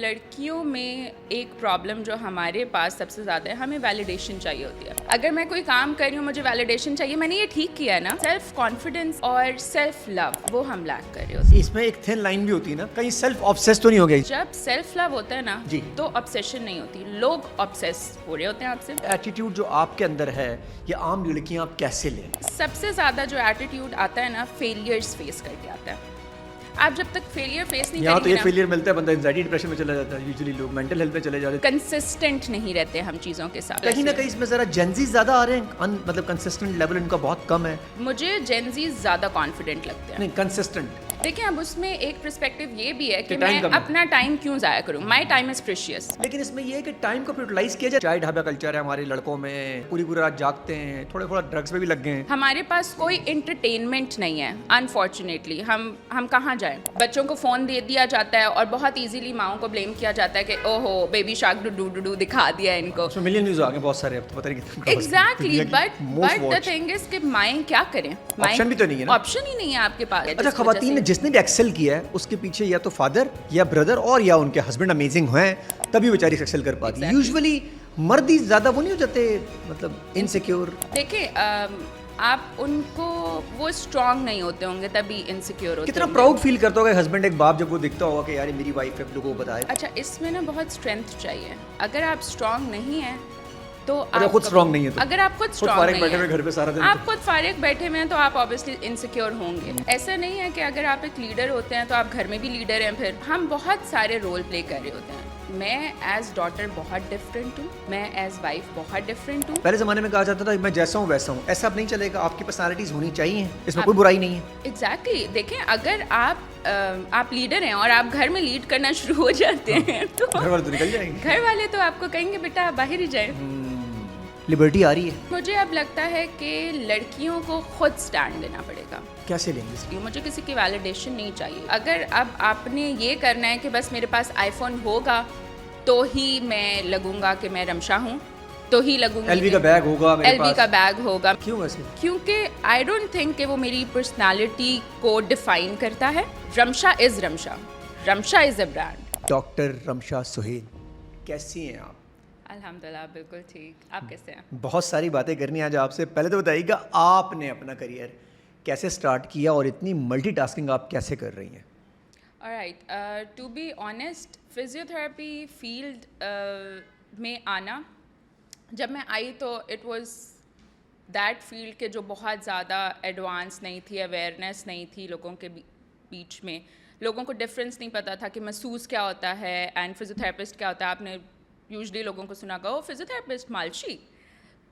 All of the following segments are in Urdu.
لڑکیوں میں ایک پرابلم جو ہمارے پاس سب سے زیادہ ہے, ہمیں ویلیڈیشن چاہیے ہوتی ہے. اگر میں کوئی کام کر رہی ہوں مجھے ویلیڈیشن چاہیے, میں نے یہ ٹھیک کیا ہے نا. سیلف کانفیڈنس اور سیلف لو وہ ہم لیک کر رہے ہوتے ہیں. اس میں ایک تھن لائن بھی ہوتی ہے نا, کہیں سیلف آبسیس تو نہیں ہو گئی؟ جب سیلف لو ہوتا ہے نا جی تو آبسیشن نہیں ہوتی, لوگ آبسیس ہو رہے ہوتے ہیں آپ سے. ایٹیٹیوڈ جو آپ کے اندر ہے یہ عام لڑکیاں آپ کیسے لیں؟ سب سے زیادہ جو ایٹیٹیوڈ آتا ہے نا فیلیئرز فیس کر کے آتا ہے. آپ جب تک فیلیئر فیس نہیں یہاں تو یہ کریں گے فیلیئر ملتا ہے بندہ انزائٹی ڈپریشن میں چلا جاتا ہے, یوزلی لوگ مینٹل ہیلتھ میں چلے جاتے ہیں. کنسسٹنٹ نہیں رہتے ہم چیزوں کے ساتھ. کہیں نہ کہیں اس میں ذرا جینزی زیادہ آ رہے ہیں, مطلب کنسسٹنٹ لیول ان کا بہت کم ہے. مجھے جینزیز زیادہ کانفیڈنٹ لگتے ہیں. نہیں کنسسٹنٹ دیکھیں اب اس میں ایک پرسپیکٹو یہ بھی ہے کہ کہ time میں کم ہے. اپنا ٹائم کیوں ضائع کروں, مائی ٹائم از پریشیس. لیکن اس میں یہ ہے کہ ٹائم کو یوٹیلائز کیا جائے. چائے ڈھابا کلچر ہے ہمارے لڑکوں میں, پوری پوری رات جاگتے ہیں, تھوڑا ڈرگس پہ بھی لگ گئے ہیں. ہمارے پاس کوئی انٹرٹینمنٹ نہیں ہے انفارچونیٹلی. ہم کہاں جائیں. بچوں کو فون دے دیا جاتا ہے اور بہت ایزیلی ماؤں کو بلیم کیا جاتا ہے کہ او ہو بیبی شارک ڈو دکھا دیا ان کو. اس میں ملین ویوز آ گئے بہت سارے, اب تو پتہ نہیں کتنے. Exactly, but the thing is کہ مائیں کیا کریں, آپشن بھی تو نہیں ہے نا. آپشن ہی نہیں ہے آپ کے پاس. اچھا خواتین نے جس نے بھی ایکسل کیا ہے اس کے پیچھے یا تو فادر یا بردر اور یا ان کے ہسبینڈ امیزنگ ہیں, تبھی بیچاری ایکسل کر پاتی ہے. یوزلی مرد ہی زیادہ وہ نہیں ہو جاتے مطلب انسیکیور. دیکھیں آپ ان کو وہ اسٹرانگ نہیں ہوتے ہوں گے تبھی انسیکیور ہوتے. کتنا پراؤڈ فیل کرتا ہوگا ہسبینڈ ایک باپ جب وہ دیکھتا ہوگا کہ یار میری وائف ہے, لوگوں کو بتائے. اچھا اس میں نا بہت اسٹرینتھ چاہیے. اگر آپ اسٹرانگ نہیں ہیں تو خود اسٹرانگ نہیں ہے, اگر آپ خود اسٹرانگ نہیں ہیں, گھر پہ سارا دن آپ خود فارغ بیٹھے ہوئے ہیں تو آپ آبویسلی انسیکیور ہوں گے. ایسا نہیں ہے کہ اگر آپ ایک لیڈر ہوتے ہیں تو آپ گھر میں بھی لیڈر ہیں. پھر ہم بہت سارے رول پلے کر رہے ہوتے ہیں. میں ایز ڈاٹر بہت ڈفرینٹ ہوں, میں ایز وائف بہت ڈفرینٹ ہوں. پہلے زمانے میں کہا جاتا تھا میں جیسا ہوں ویسا ہوں, ایسا اب نہیں چلے گا. آپ کی پرسنالٹیز ہونی چاہیے, اس میں کوئی برائی نہیں ہے. ایگزیکٹلی. دیکھیں اگر آپ لیڈر ہیں اور آپ گھر میں لیڈ کرنا شروع ہو جاتے ہیں تو گھر والے تو نکل جائیں گے. گھر والے تو آپ کو کہیں گے بیٹا آپ باہر ہی جائیں. لبرٹی آ رہی ہے. مجھے اب لگتا ہے کہ لڑکیوں کو خود سٹینڈ لینا پڑے گا. کیسے لیں گے؟ مجھے کسی کی ویلیڈیشن نہیں چاہیے. اگر اب آپ نے یہ کرنا ہے کہ بس میرے پاس آئی فون ہوگا تو ہی میں لگوں گا کہ میں رمشا ہوں, تو ہی لگوں گی. ایل وی کا بیگ ہوگا میرے پاس. ایل وی کا بیگ ہوگا. کیوں ویسے؟ کیونکہ آئی ڈونٹ تھنک کہ وہ میری پرسنالٹی کو ڈیفائن کرتا ہے. Rimsha is Rimsha, Rimsha is a brand. Doctor Rimsha Sohail کیسی ہیں آپ؟ الحمدللہ بالکل ٹھیک. آپ کیسے ہیں؟ بہت ساری باتیں کرنی آج آپ سے. پہلے تو بتائیے گا آپ نے اپنا کریئر کیسے سٹارٹ کیا اور اتنی ملٹی ٹاسکنگ آپ کیسے کر رہی ہیں؟ Alright, to be honest physiotherapy field میں آنا جب میں آئی تو اٹ واز دیٹ فیلڈ کہ جو بہت زیادہ ایڈوانس نہیں تھی, اویئرنیس نہیں تھی لوگوں کے بیچ میں. لوگوں کو ڈفرینس نہیں پتہ تھا کہ مسوس کیا ہوتا ہے اینڈ فزیوتھراپسٹ کیا ہوتا ہے. آپ نے یوزلی لوگوں کو سنا گا فزیوتھراپسٹ مالشی.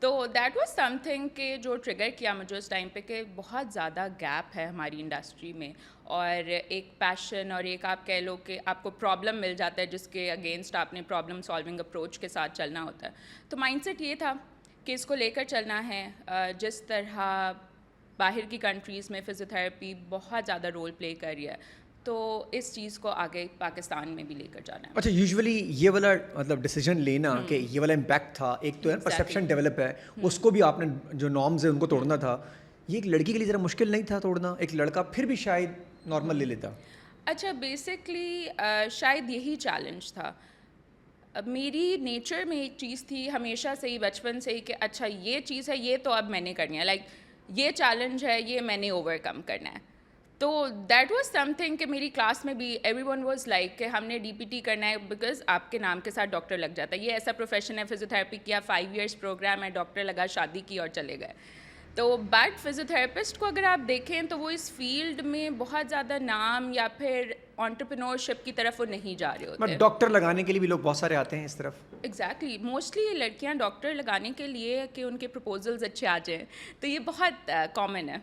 تو دیٹ واز سم تھنگ کہ جو ٹریگر کیا مجھے اس ٹائم پہ کہ بہت زیادہ گیپ ہے ہماری انڈسٹری میں, اور ایک پیشن اور ایک آپ کہہ لو کہ آپ کو پرابلم مل جاتا ہے جس کے اگینسٹ آپ نے پرابلم سالونگ اپروچ کے ساتھ چلنا ہوتا ہے. تو مائنڈ سیٹ یہ تھا کہ اس کو لے کر چلنا ہے. جس طرح باہر کی کنٹریز میں فزیوتھراپی بہت زیادہ رول پلے کر رہی ہے تو اس چیز کو آگے پاکستان میں بھی لے کر جانا ہے. اچھا یوزلی یہ والا مطلب ڈیسیجن لینا کہ یہ والا امپیکٹ تھا, ایک تو ہے پرسیپشن ڈیولپ ہے, اس کو بھی آپ نے جو نارمز ہیں ان کو توڑنا تھا. یہ ایک لڑکی کے لیے ذرا مشکل نہیں تھا توڑنا؟ ایک لڑکا پھر بھی شاید نارمل لے لیتا. اچھا بیسکلی شاید یہی چیلنج تھا. میری نیچر میں ایک چیز تھی ہمیشہ سے ہی, بچپن سے ہی, کہ اچھا یہ چیز ہے یہ تو اب میں نے کرنی ہے, لائک یہ چیلنج ہے یہ میں نے اوور کم کرنا ہے. تو دیٹ واز سم تھنگ کہ میری کلاس میں بھی ایوری ون واز لائک کہ ہم نے ڈی پی ٹی کرنا ہے بیکاز آپ کے نام کے ساتھ ڈاکٹر لگ جاتا ہے. یہ ایسا پروفیشن ہے, فزیوتھراپی کیا 5 ایئرس پروگرام ہے, ڈاکٹر لگا, شادی کی اور چلے گئے. تو بٹ فزیوتھراپسٹ کو اگر آپ دیکھیں تو وہ اس فیلڈ میں بہت زیادہ نام یا پھر انٹرپرینورشپ کی طرف وہ نہیں جا رہے ہوتے. ڈاکٹر لگانے کے لیے بھی لوگ بہت سارے آتے ہیں اس طرف. ایگزیکٹلی, موسٹلی لڑکیاں ڈاکٹر لگانے کے لیے کہ ان کے پرپوزلز اچھے آ جائیں, تو یہ بہت کامن ہے.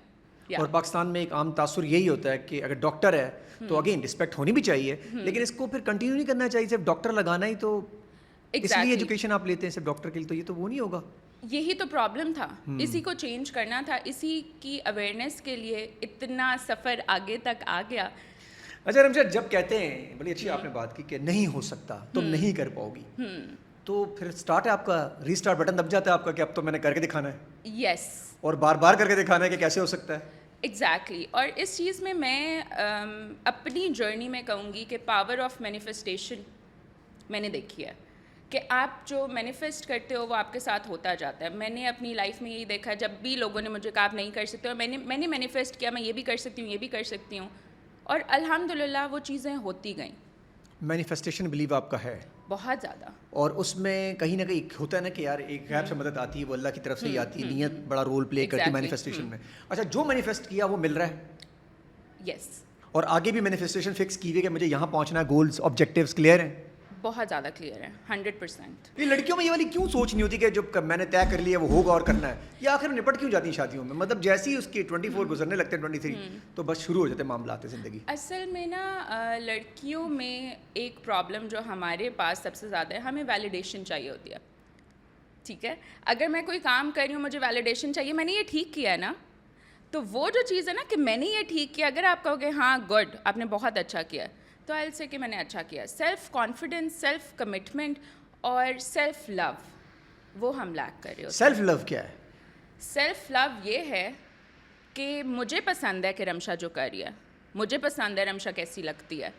اور پاکستان میں ایک عام تاثر یہی ہوتا ہے کہ اگر ڈاکٹر ہے تو اگین رسپیکٹ ہونی بھی چاہیے, لیکن اس کو پھر کنٹینیو نہیں کرنا چاہیے. صرف ڈاکٹر لگانا ہی تو اس لیے ایجوکیشن آپ لیتے ہیں صرف ڈاکٹر کے لیے, تو یہ تو وہ نہیں ہوگا. یہی تو پرابلم تھا, اسی کو چینج کرنا تھا, اسی کی اویئرنیس کے لیے اتنا سفر آگے تک آ گیا. اچھا رمشا, جب کہتے ہیں بڑی اچھی آپ نے بات کی کہ نہیں ہو سکتا, تم نہیں کر پاؤ گی, تو پھر سٹارٹ ہے آپ کا, ری اسٹارٹ بٹن دب جاتا ہے آپ کا کہ اب تو میں نے کر کے دکھانا ہے. یس, اور بار بار کر کے دکھانا ہے کہ کیسے ہو سکتا ہے. ایگزیکٹلی. اور اس چیز میں اپنی جرنی میں کہوں گی کہ پاور آف مینیفیسٹیشن میں نے دیکھی ہے کہ آپ جو مینیفیسٹ کرتے ہو وہ آپ کے ساتھ ہوتا جاتا ہے. میں نے اپنی لائف میں یہی دیکھا, جب بھی لوگوں نے مجھے کہا آپ نہیں کر سکتے, اور میں نے مینیفیسٹ کیا میں یہ بھی کر سکتی ہوں, یہ بھی کر سکتی ہوں, اور الحمدللہ وہ چیزیں ہوتی گئیں. مینیفیسٹیشن بلیو آپ کا ہے بہت زیادہ. اور اس میں کہیں نہ کہیں ہوتا ہے نا کہ یار ایک غیب سے مدد آتی ہے, وہ اللہ کی طرف سے ہی آتی ہے, نیت بڑا رول پلے کرتی ہے مینیفیسٹیشن میں. اچھا, جو مینیفیسٹ کیا وہ مل رہا ہے؟ یس. اور آگے بھی مینیفیسٹیشن فکس کی ہوئی کہ مجھے یہاں پہنچنا ہے, گولز آبجیکٹیوز کلیئر ہیں؟ بہت زیادہ کلیئر ہے, 100%. یہ لڑکیوں میں یہ والی کیوں سوچ نہیں ہوتی کہ جو میں نے طے کر لیا وہ ہوگا اور کرنا ہے, یہ آخر نپٹ کیوں جاتی ہیں شادیوں میں؟ مطلب جیسے ہی اس کی 24 گزرنے لگتے ہیں 23 تو بس شروع ہو جاتے ہیں معاملات زندگی. اصل میں نا لڑکیوں میں ایک پرابلم جو ہمارے پاس سب سے زیادہ ہے, ہمیں ویلیڈیشن چاہیے ہوتی ہے. ٹھیک ہے, اگر میں کوئی کام کر رہی ہوں مجھے ویلیڈیشن چاہیے, میں نے یہ ٹھیک کیا ہے نا, تو وہ جو چیز ہے نا کہ میں نے یہ ٹھیک کیا, اگر آپ کہو گے ہاں گڈ آپ نے بہت اچھا کیا, تو آئی ول سے کہ میں نے اچھا کیا. سیلف کانفیڈنس, سیلف کمٹمنٹ اور سیلف لو وہ ہم لیک کر رہے ہوتے ہیں. سیلف لو کیا ہے؟ سیلف لو یہ ہے کہ مجھے پسند ہے کہ رمشا جو کر رہی ہے, مجھے پسند ہے رمشا کیسی لگتی ہے,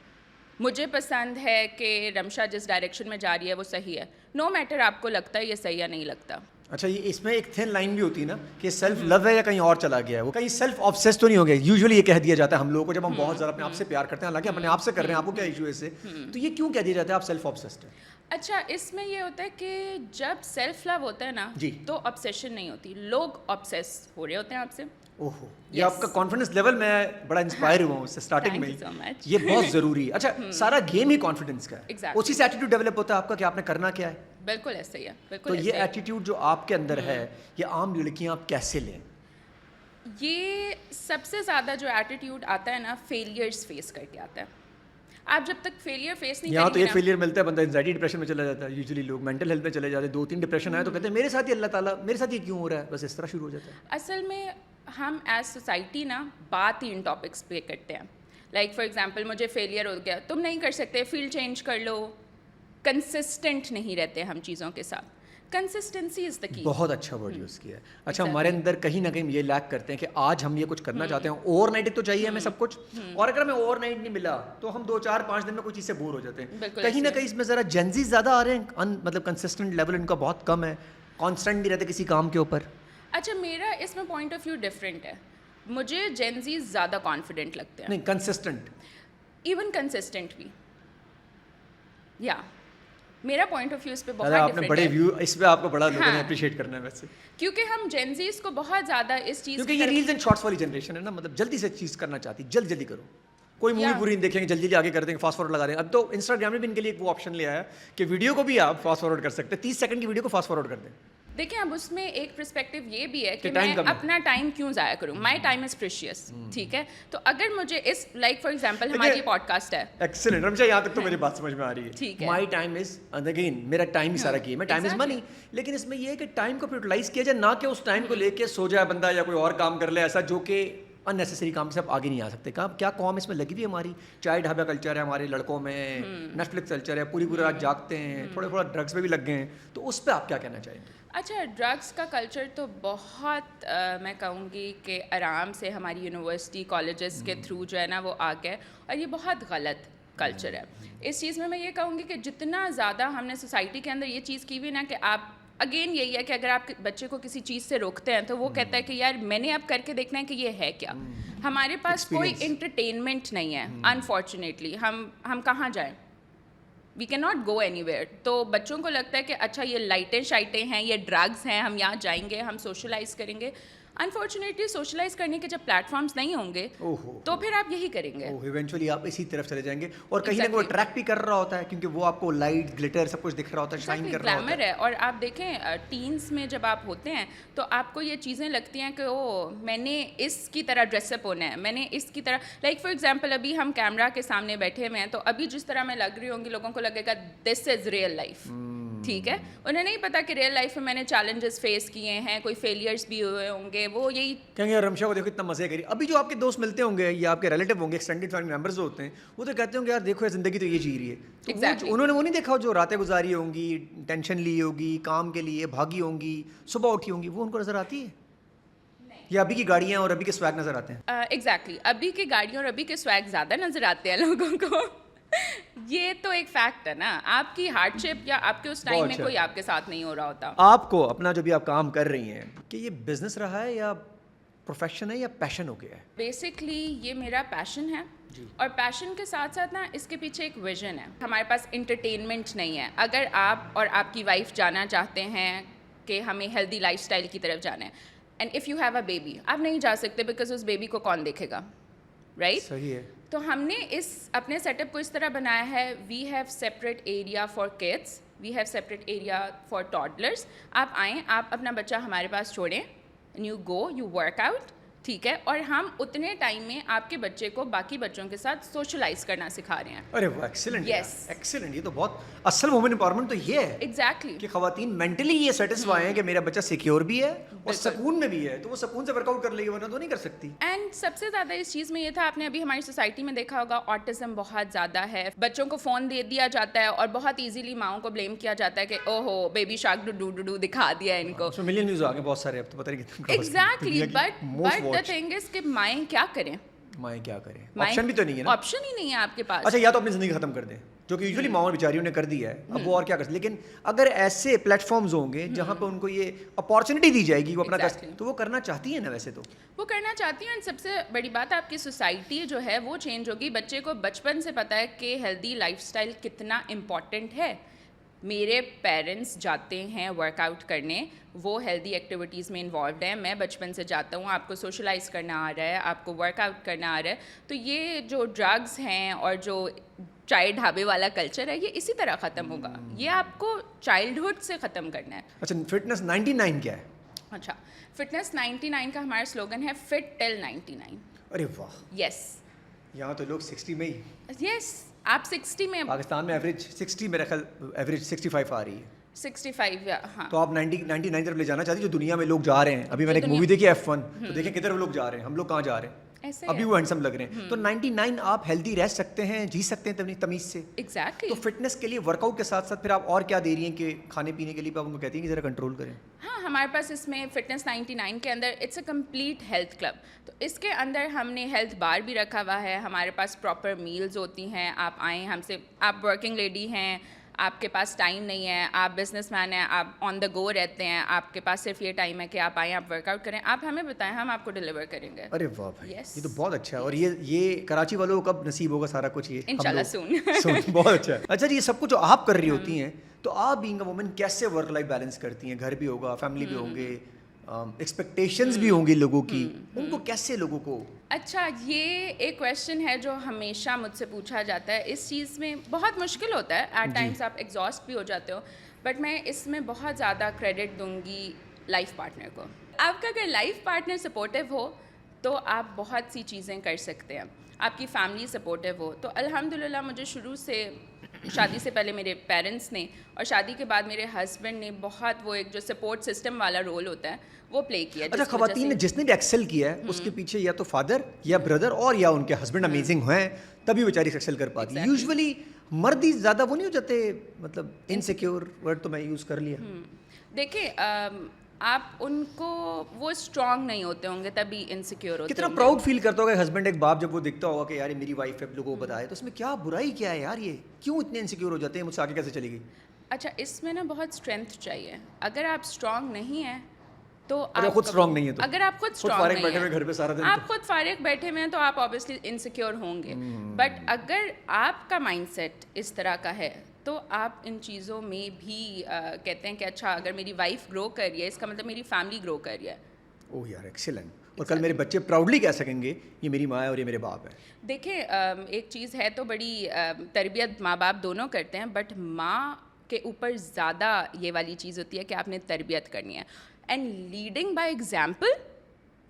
مجھے پسند ہے کہ رمشا جس ڈائریکشن میں جا رہی ہے وہ صحیح ہے, نو میٹر آپ کو لگتا ہے یہ صحیح یا نہیں لگتا. اچھا, یہ اس میں ایک تھن لائن بھی ہوتی ہے نا کہ سیلف لو ہے یا کہیں اور چلا گیا ہے, وہ کہیں سیلف آبسیس تو نہیں ہو گیا. یوزلی یہ کہہ دیا جاتا ہے ہم لوگوں کو جب ہم بہت زیادہ اپنے آپ سے پیار کرتے ہیں, حالانکہ اپنے آپ سے کر رہے ہیں, آپ کو کیا ایشو ہے اس سے, تو یہ کیوں کہہ دیا جاتا ہے آپ سیلف آبسیسڈ ہیں؟ اچھا, اس میں یہ ہوتا ہے کہ جب سیلف لو ہوتا ہے نا تو آبسیشن نہیں ہوتی, لوگ آبسیس ہو رہے ہوتے ہیں آپ سے. اوہو, یہ آپ کا کانفیڈنس لیول, میں بڑا انسپائر ہوا ہوں اس سے اسٹارٹنگ میں, یہ بہت ضروری ہے. اچھا, سارا گیم ہی کانفیڈنس کا ہے, اسی سے ایٹیٹیوڈ ڈیولپ ہوتا ہے آپ کا کہ آپ نے کرنا کیا ہے. بالکل ایسا ہی ہے, بالکل. تو یہ ایٹیٹیوڈ جو آپ کے اندر ہے, یہ عام لڑکیاں آپ کیسے لیں؟ یہ سب سے زیادہ جو ایٹیٹیوڈ آتا ہے نا فیلئرس فیس کر کے آتا ہے. آپ جب تک فیلئر فیس نہیں کریں گے, یہاں تو ایک فیلئر ملتا ہے بندہ انزائٹی ڈپریشن میں چلا جاتا ہے. یوزلی لوگ مینٹل ہیلتھ میں چلے جاتے ہیں, 2-3 ڈپریشن آئے تو کہتے ہیں میرے ساتھ ہی اللہ تعالیٰ, میرے ساتھ یہ کیوں ہو رہا ہے, بس اس طرح شروع ہو جاتا ہے. اصل میں ہم ایز سوسائٹی نا بات ہی ان ٹاپکس پہ کرتے ہیں. لائک فار ایگزامپل مجھے فیلئر ہو گیا, تم نہیں کر سکتے, فیلڈ چینج کر لو. کنسسٹنٹ نہیں رہتے ہم چیزوں کے ساتھ. کنسسٹنسی از دا کی. بہت اچھا ورڈ یوز کیا ہے. اچھا, ہمارے اندر کہیں نہ کہیں یہ لیک کرتے ہیں کہ آج ہم یہ کچھ کرنا چاہتے ہیں, اوور نائٹ تو چاہیے ہمیں سب کچھ, اور اگر ہمیں اوور نائٹ نہیں ملا تو ہم 2-4-5 دن میں کوئی چیز سے بور ہو جاتے ہیں. کہیں نہ کہیں اس میں ذرا جینزی زیادہ آ رہے ہیں, مطلب کنسسٹنٹ لیول ان کا بہت کم ہے, کانسٹنٹ نہیں رہتے کسی کام کے اوپر. اچھا, میرا اس میں پوائنٹ آف ویو ڈفرینٹ ہے. مجھے جینزیز زیادہ کانفیڈنٹ لگتے ہیں. نہیں, کنسسٹنٹ, ایون کنسسٹنٹ بھی. یا میرا پوائنٹ آف ویو اس پہ بہت ڈفرینٹ ہے. آپ نے بڑے ویو اس پہ آپ کو بڑا لوگوں نے اپریشیٹ کرنا ہے ویسے, کیونکہ ہم جینزیز کو بہت زیادہ اس چیز, کیونکہ یہ ریلز اینڈ شارٹس والی جنریشن ہے نا, مطلب جلدی سے چیز کرنا چاہتی, جلدی کرو. کوئی مووی پوری نہیں دیکھیں گے, جلدی آگے کر دیں گے, فاسٹ فارورڈ لگا دیں. اب تو انسٹاگرام نے بھی ان کے لیے ایک وہ آپشن لیا ہے کہ ویڈیو کو بھی آپ فاسٹ فارورڈ کر سکتے ہیں, 30 سیکنڈ کی ویڈیو کو فاسٹ فارورڈ کر دیں. دیکھیں, اب اس میں ایک پرسپیکٹو یہ بھی ہے کہ میں اپنا ٹائم کیوں ضائع کروں. My time is precious. ٹھیک ہے, تو اگر مجھے اس لائک فار ایگزامپل ہماری پوڈ کاسٹ ہے, ایکسلنٹ رمشا, یہاں تک تو میری بات سمجھ میں آ رہی ہے. ٹھیک ہے, مائی ٹائم از, اگین میرا ٹائم ہی سارا کی ہے, میں ٹائم از منی. لیکن اس میں یہ ہے کہ ٹائم کو یوٹیلائز کیا جائے, نہ کہ اس ٹائم کو لے کے سو جائے بندہ یا کوئی اور کام کر لے ایسا جو کہ ان نیسسری کام سے آپ آگے نہیں آ سکتے. کیا قوم اس میں لگی ہوئی ہے ہماری, چائے ڈھابا کلچر ہے ہمارے لڑکوں میں, نیٹ فلکس کلچر ہے, پوری رات جاگتے ہیں, تھوڑا ڈرگس پہ بھی لگ گئے ہیں, تو اس پہ آپ کیا کہنا چاہیں گے؟ اچھا, ڈرگس کا کلچر تو بہت میں کہوں گی کہ آرام سے ہماری یونیورسٹی کالجز کے تھرو جو ہے نا وہ آ گیا, اور یہ بہت غلط کلچر ہے. اس چیز میں یہ کہوں گی کہ جتنا زیادہ ہم نے سوسائٹی کے اندر یہ چیز کی ہوئی نا کہ آپ, اگین یہی ہے کہ اگر آپ بچے کو کسی چیز سے روکتے ہیں تو وہ کہتا ہے کہ یار میں نے اب کر کے دیکھنا ہے کہ یہ ہے کیا. ہمارے پاس کوئی انٹرٹینمنٹ نہیں ہے انفارچونیٹلی. ہم کہاں جائیں, we can not go anywhere. تو بچوں کو لگتا ہے کہ اچھا یہ لائٹیں شائٹیں ہیں, یہ ڈرگس ہیں, ہم یہاں جائیں گے, ہم سوشلائز کریں گے. انفارچونیٹلی سوشلائز کرنے کے جب پلیٹ فارمس نہیں ہوں گے تو پھر آپ یہی کریں گے, ایونچولی آپ اسی طرف چلے جائیں گے, اور کہیں نہ وہ اٹریکٹ بھی کر رہا ہوتا ہے کیونکہ وہ آپ کو لائٹ گلٹر سب کچھ دکھ رہا ہوتا ہے, شائن کر رہا ہوتا ہے. اور آپ دیکھیں ٹینس میں جب آپ ہوتے ہیں تو آپ کو یہ چیزیں لگتی ہیں کہ او میں نے اس کی طرح ڈریس اپ ہونا ہے, میں نے اس کی طرح, لائک فار ایگزامپل ابھی ہم کیمرہ کے سامنے بیٹھے ہوئے ہیں تو ابھی جس طرح میں لگ رہی ہوں گی لوگوں کو لگے گا دس از ریئل لائف. ٹھیک ہے, انہیں نہیں پتا کہ ریئل لائف میں میں نے چیلنجز فیس کیے ہیں, کوئی فیلئرس بھی ہوئے ہوں گے. وہ یہی کہیں گے رمشا کو دیکھو اتنا مزے کری. ابھی جو آپ کے دوست ملتے ہوں گے یا آپ کے ریلیٹیو ہوں گے, ایکسٹینڈیڈ فیملی ممبرز ہوتے ہیں, وہ تو کہتے ہوں گے یار دیکھو یہ زندگی تو یہ جی رہی ہے. تو انہوں نے وہ نہیں دیکھا جو راتیں گزاری ہوں گی, ٹینشن لی ہوگی, کام کے لیے بھاگی ہوں گی, صبح اٹھی ہوں گی, وہ ان کو نظر آتی ہے, یا ابھی کی گاڑیاں اور ابھی کے سویگ نظر آتے ہیں؟ ایگزیکٹلی, ابھی کی گاڑیوں اور ابھی کے سویگ زیادہ نظر آتے ہیں لوگوں کو. یہ تو ایک فیکٹ ہے نا, آپ کی ہارڈ شپ یا آپ کے اس ٹائم میں کوئی آپ کے ساتھ نہیں ہو رہا ہوتا. آپ کو اپنا جو بھی آپ کام کر رہی ہیں کہ یہ بزنس رہا ہے یا پروفیشن ہے یا پیشن ہو گیا ہے؟ بیسکلی یہ میرا پیشن ہے, اور پیشن کے ساتھ ساتھ نا اس کے پیچھے ایک ویژن ہے. ہمارے پاس انٹرٹینمنٹ نہیں ہے. اگر آپ اور آپ کی وائف جانا چاہتے ہیں کہ ہمیں ہیلدی لائف اسٹائل کی طرف جانا ہے, and if you have a baby, آپ نہیں جا سکتے بیکاز اس بیبی کو کون دیکھے گا, رائٹ؟ صحیح ہے. تو ہم نے اس اپنے سیٹ اپ کو اس طرح بنایا ہے, we have separate area for kids, we have separate area for toddlers. آپ آئیں, آپ اپنا بچہ ہمارے پاس چھوڑیں, and you go, you work out, ٹھیک ہے, اور ہم اتنے ٹائم میں آپ کے بچے کو باقی بچوں کے ساتھ سوشلائز کرنا سکھا رہے ہیں. ارے واہ, ایکسیلنٹ. Yes. ایکسیلنٹ. یہ تو بہت اصل وومن امپاورمنٹ تو یہ ہے ایگزیکٹلی کہ خواتین مینٹلی یہ سیٹسفائی ہیں کہ میرا بچہ سیکیور بھی ہے اور سکون میں بھی ہے, تو وہ سکون سے ورک آؤٹ کر لے گی, ورنہ تو نہیں کر سکتی. اینڈ سب سے زیادہ اس چیز میں یہ تھا, آپ نے ابھی ہماری سوسائٹی میں دیکھا ہوگا آٹزم بہت زیادہ ہے, بچوں کو فون دے دیا جاتا ہے اور بہت ایزیلی ماؤں کو بلیم کیا جاتا ہے کہ او ہو baby shark doo doo doo دکھا دیا ان کو. ملین نیوز آ گئے بہت سارے, اب تو پتہ نہیں. Exactly, but the thing is کہ مائیں کیا کریں, مائیں کیا کریں, آپشن بھی تو نہیں ہے نا. آپشن ہی نہیں ہے آپ کے پاس. اچھا, یا تو اپنی زندگی ختم کر دیں, جو کہ یوزلی ماؤں بیچاریوں نے کر دی ہے, اب وہ اور کیا کر سکتے. لیکن اگر ایسے پلیٹ فارمز ہوں گے جہاں پہ ان کو یہ اپارچونیٹی دی جائے گی وہ اپنا تو وہ کرنا چاہتی ہیں نا. ویسے تو وہ کرنا چاہتی ہیں, اینڈ سب سے بڑی بات آپ کی سوسائٹی جو ہے وہ چینج ہوگی. بچے کو بچپن سے پتہ ہے کہ ہیلدی لائف اسٹائل کتنا امپورٹنٹ ہے. میرے پیرنٹس جاتے ہیں ورک آؤٹ کرنے, وہ ہیلدی ایکٹیویٹیز میں انوالوڈ ہیں, میں بچپن سے جاتا ہوں, آپ کو سوشلائز کرنا آ رہا ہے, آپ کو ورک آؤٹ کرنا آ رہا ہے. تو یہ جو ڈرگس ہیں اور جو چائے ڈھابے والا کلچر ہے, یہ اسی طرح ختم ہوگا. یہ آپ کو چائلڈہڈ سے ختم کرنا ہے. اچھا, فٹنس 99 کیا ہے؟ اچھا, فٹنس 99 کا ہمارا سلوگن ہے فٹ ٹل 99. ارے واہ. یس, یہاں تو لوگ 60 میں ہی. یس, آپ 60 میں, پاکستان میں ایوریج 60, میرا خیال ایوریج 65 آ رہی ہے. 65, ہاں. تو آپ 99 طرف لے جانا چاہتی جو دنیا میں لوگ جا رہے ہیں. ابھی میں نے ایک مووی دیکھی F1, تو دیکھیں کدھر وہ لوگ جا رہے ہیں, ہم لوگ کہاں جا رہے ہیں. ابھی وہ ہینڈسم لگ رہے ہیں. تو 99 آپ ہیلدی رہ سکتے ہیں, جی سکتے ہیں تمیز سے. ایگزیکٹلی. تو فٹنس کے لیے ورک آؤٹ کے ساتھ ساتھ پھر آپ اور کیا دے رہی ہیں کہ کھانے پینے کے لیے آپ ان کو کہتی ہیں کہ ذرا کنٹرول کریں؟ ہاں, ہمارے پاس اس میں فٹنس 99 کے اندر it's a complete health club. تو اس کے اندر ہم نے ہیلتھ بار بھی رکھا ہوا ہے, ہمارے پاس پراپر میلز ہوتی ہیں. آپ آئیں ہم سے, آپ ورکنگ لیڈی ہیں, آپ کے پاس ٹائم نہیں ہے, آپ بزنس مین ہیں, آپ آن دا گو رہتے ہیں, آپ کے پاس صرف یہ ٹائم ہے کہ آپ آئیں, آپ ورک آؤٹ کریں, آپ ہمیں بتائیں, ہم آپ کو ڈلیور کریں گے. ارے واہ بھائی, یہ تو بہت اچھا ہے. اور یہ کراچی والوں کو کب نصیب ہوگا سارا کچھ؟ یہ انشاءاللہ سون. بہت اچھا ہے. اچھا جی, یہ سب کچھ جو آپ کر رہی ہوتی ہیں, تو آپ بینگ اے وومن کیسے ورک لائف بیلنس کرتی ہیں؟ گھر بھی ہوگا, فیملی بھی ہوں گے, ایکسپیکٹیشنز بھی ہوں گی لوگوں کی, ان کو کیسے لوگوں کو؟ اچھا, یہ ایک کویشچن ہے جو ہمیشہ مجھ سے پوچھا جاتا ہے. اس چیز میں بہت مشکل ہوتا ہے, ایٹ ٹائمس آپ ایگزاسٹ بھی ہو جاتے ہو, بٹ میں اس میں بہت زیادہ کریڈٹ دوں گی لائف پارٹنر کو. آپ کا اگر لائف پارٹنر سپورٹیو ہو تو آپ بہت سی چیزیں کر سکتے ہیں. آپ کی فیملی سپورٹیو ہو تو الحمدللہ مجھے شروع سے, شادی سے پہلے میرے پیرنٹس نے اور شادی کے بعد میرے ہسبینڈ نے بہت, وہ ایک جو سپورٹ سسٹم والا رول ہوتا ہے وہ پلے کیا. اچھا, خواتین نے جس نے بھی ایکسل کیا ہے اس کے پیچھے یا تو فادر یا بردر اور یا ان کے ہسبینڈ امیزنگ ہیں, تبھی بیچاری ایکسل کر پاتی ہے. یوزولی مرد ہی زیادہ وہ نہیں ہو جاتے, مطلب انسیکیور ورڈ تو میں یوز کر لیا. دیکھیں, آپ ان کو, وہ اسٹرانگ نہیں ہوتے ہوں گے تبھی انسیکیور ہوتے. کتنا پراؤڈ فیل کرتا ہوگا ہسبینڈ, ایک باپ جب وہ دیکھتا ہوگا کہ یار میری وائف ہے, لوگوں کو بتائے, تو اس میں کیا برائی کیا ہے یار, یہ کیوں اتنے انسیکیور ہو جاتے ہیں, مجھ سے آگے کیسے چلے گی؟ اچھا, اس میں نا بہت اسٹرینتھ چاہیے. اگر آپ اسٹرانگ نہیں ہیں تو خود اسٹرانگ نہیں ہے, تو اگر آپ خود اسٹرانگ نہیں ہیں, گھر پہ سارا دن آپ خود فارغ بیٹھے ہوئے ہیں, تو آپ آبویسلی انسیکیور ہوں گے. بٹ اگر آپ کا مائنڈ سیٹ اس طرح کا ہے تو آپ ان چیزوں میں بھی کہتے ہیں کہ اچھا اگر میری وائف گرو کر رہی ہے اس کا مطلب میری فیملی گرو کر رہی ہے. اوہ یار, ایکسیلنٹ. اور کل میرے بچے پراؤڈلی کہہ سکیں گے یہ میری ماں ہے اور یہ میرے باپ ہے. دیکھیں, ایک چیز ہے تو بڑی تربیت ماں باپ دونوں کرتے ہیں, بٹ ماں کے اوپر زیادہ یہ والی چیز ہوتی ہے کہ آپ نے تربیت کرنی ہے. اینڈ لیڈنگ بائی ایگزامپل,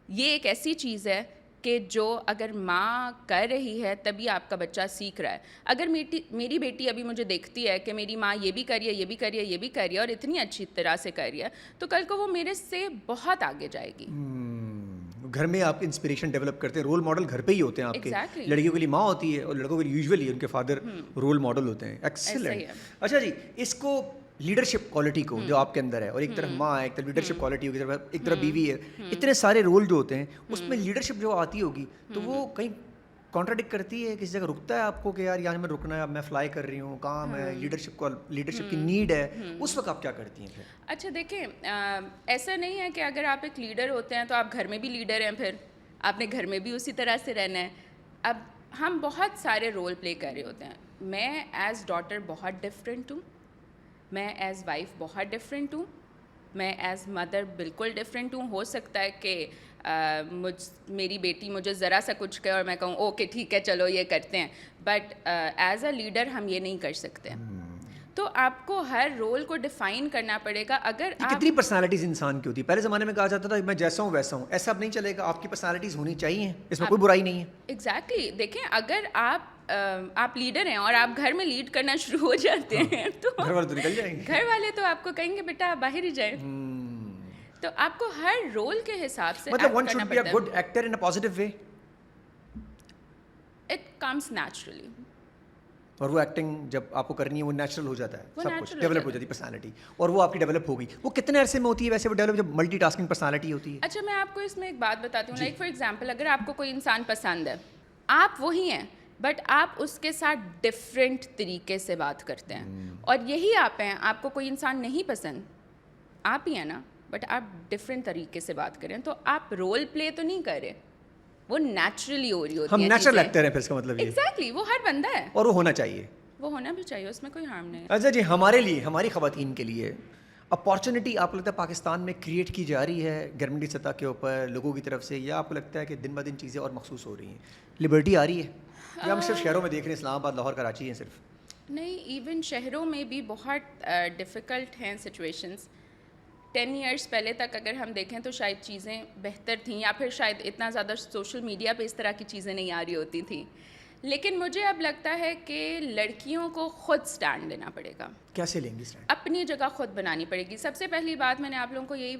یہ ایک ایسی چیز ہے کہ جو اگر ماں کر رہی ہے تبھی آپ کا بچہ سیکھ رہا ہے. اگر میری بیٹی ابھی مجھے دیکھتی ہے کہ میری ماں یہ بھی کر رہی ہے, یہ بھی کر رہی ہے, یہ بھی کر رہی ہے, اور اتنی اچھی طرح سے کر رہی ہے, تو کل کو وہ میرے سے بہت آگے جائے گی. گھر میں آپ انسپریشن ڈیولپ کرتے ہیں, رول ماڈل گھر پہ ہی ہوتے ہیں آپ کے. لڑکیوں کے لیے ماں ہوتی ہے اور لڑکوں کے لیے یوزولی ان کے فادر رول ماڈل ہوتے ہیں. ایکسیلنٹ. اچھا جی, اس کو لیڈرشپ کوالٹی کو جو آپ کے اندر ہے, اور ایک طرف ماں ہے, ایک طرف لیڈرشپ کوالٹی ہوگی, ایک طرف بیوی ہے, اتنے سارے رول جو ہوتے ہیں اس میں لیڈرشپ جو آتی ہوگی تو وہ کہیں کانٹراڈکٹ کرتی ہے, کسی جگہ رکتا ہے آپ کو کہ یار یہاں میں رکنا ہے, اب میں فلائی کر رہی ہوں, کام ہے, لیڈرشپ کی نیڈ ہے, اس وقت آپ کیا کرتی ہیں پھر؟ اچھا دیکھیں, ایسا نہیں ہے کہ اگر آپ ایک لیڈر ہوتے ہیں تو آپ گھر میں بھی لیڈر ہیں, پھر آپ نے گھر میں بھی اسی طرح سے رہنا ہے. اب ہم بہت سارے رول پلے کر رہے ہوتے ہیں. میں ایز ڈاٹر بہت ڈفرینٹ ہوں, میں ایز وائف بہت ڈفرینٹ ہوں, میں ایز مدر بالکل ڈفرینٹ ہوں. ہو سکتا ہے کہ میری بیٹی مجھے ذرا سا کچھ کہے اور میں کہوں اوکے ٹھیک ہے چلو یہ کرتے ہیں, بٹ ایز اے لیڈر ہم یہ نہیں کر سکتے. تو آپ کو ہر رول کو ڈیفائن کرنا پڑے گا. اگر آپ کتنی پرسنالٹیز انسان کی ہوتی ہے؟ پہلے زمانے میں کہا جاتا تھا میں جیسا ہوں ویسا ہوں, ایسا اب نہیں چلے گا, آپ کی پرسنالٹیز ہونی چاہیے, اس میں کوئی برائی نہیں ہے. ایگزیکٹلی دیکھیں, اگر آپ لیڈر ہیں اور آپ گھر میں لیڈ کرنا شروع ہو جاتے ہیں تو گھر والے تو نکل جائیں گے, گھر والے تو آپ کو کہیں گے بیٹا باہر ہی جائیں. تو آپ کو ہر رول کے حساب سے مطلب one should be a good actor in a positive way. It comes naturally. اور وہ ایکٹنگ جب آپ کو کرنی ہے وہ نیچرل ہو جاتا ہے, وہ سب کچھ natural ڈیولپ ہو ہو جاتی ہے پرسنالٹی, اور وہ آپ کی ڈیولپ ہوگی. وہ کتنے عرصے میں ہوتی ہے ویسے وہ ڈیولپ, جب ملٹی ٹاسکنگ پرسنالٹی ہوتی ہے؟ اچھا میں آپ کو اس میں ایک بات بتاتی ہوں. لائک فار ایگزامپل, اگر آپ کو کوئی انسان پسند ہے, آپ وہی ہیں بٹ آپ اس کے ساتھ ڈفرینٹ طریقے سے بات کرتے ہیں, اور یہی آپ ہیں. آپ کو کوئی انسان نہیں پسند, آپ ہی ہیں نا, بٹ آپ ڈفرینٹ طریقے سے بات کریں, تو آپ رول پلے تو نہیں کر رہے, وہ نیچرلی ہو رہی ہوتی ہم ہیں. نیچرل ایکٹر ہیں پھر اس کا مطلب یہ. ایگزیکٹلی, وہ ہر بندہ ہے, اور وہ ہونا چاہیے, وہ ہونا بھی چاہیے, اس میں کوئی ہارم نہیں ہے. اچھا جی, ہمارے لیے, ہماری خواتین کے لیے اپارچونیٹی آپ کو لگتا ہے پاکستان میں کریٹ کی جا رہی ہے گورنمنٹ کی سطح کے اوپر لوگوں کی طرف سے, یا آپ کو لگتا ہے کہ دن بہ دن چیزیں اور مخصوص ہو رہی ہیں, لبرٹی آ رہی ہے, یا ہم صرف شہروں میں دیکھ رہے ہیں, اسلام آباد, لاہور, کراچی ہیں صرف؟ نہیں, ایون شہروں میں بھی بہت ڈفیکلٹ ہیں سچویشنز. 10 ایئرس پہلے تک اگر ہم دیکھیں تو شاید چیزیں بہتر تھیں, یا پھر شاید اتنا زیادہ سوشل میڈیا پہ اس طرح کی چیزیں نہیں آ رہی ہوتی تھیں. لیکن مجھے اب لگتا ہے کہ لڑکیوں کو خود سٹینڈ لینا پڑے گا. کیسے لیں گی اسٹینڈ؟ اپنی جگہ خود بنانی پڑے گی. سب سے پہلی بات میں نے آپ لوگوں کو یہی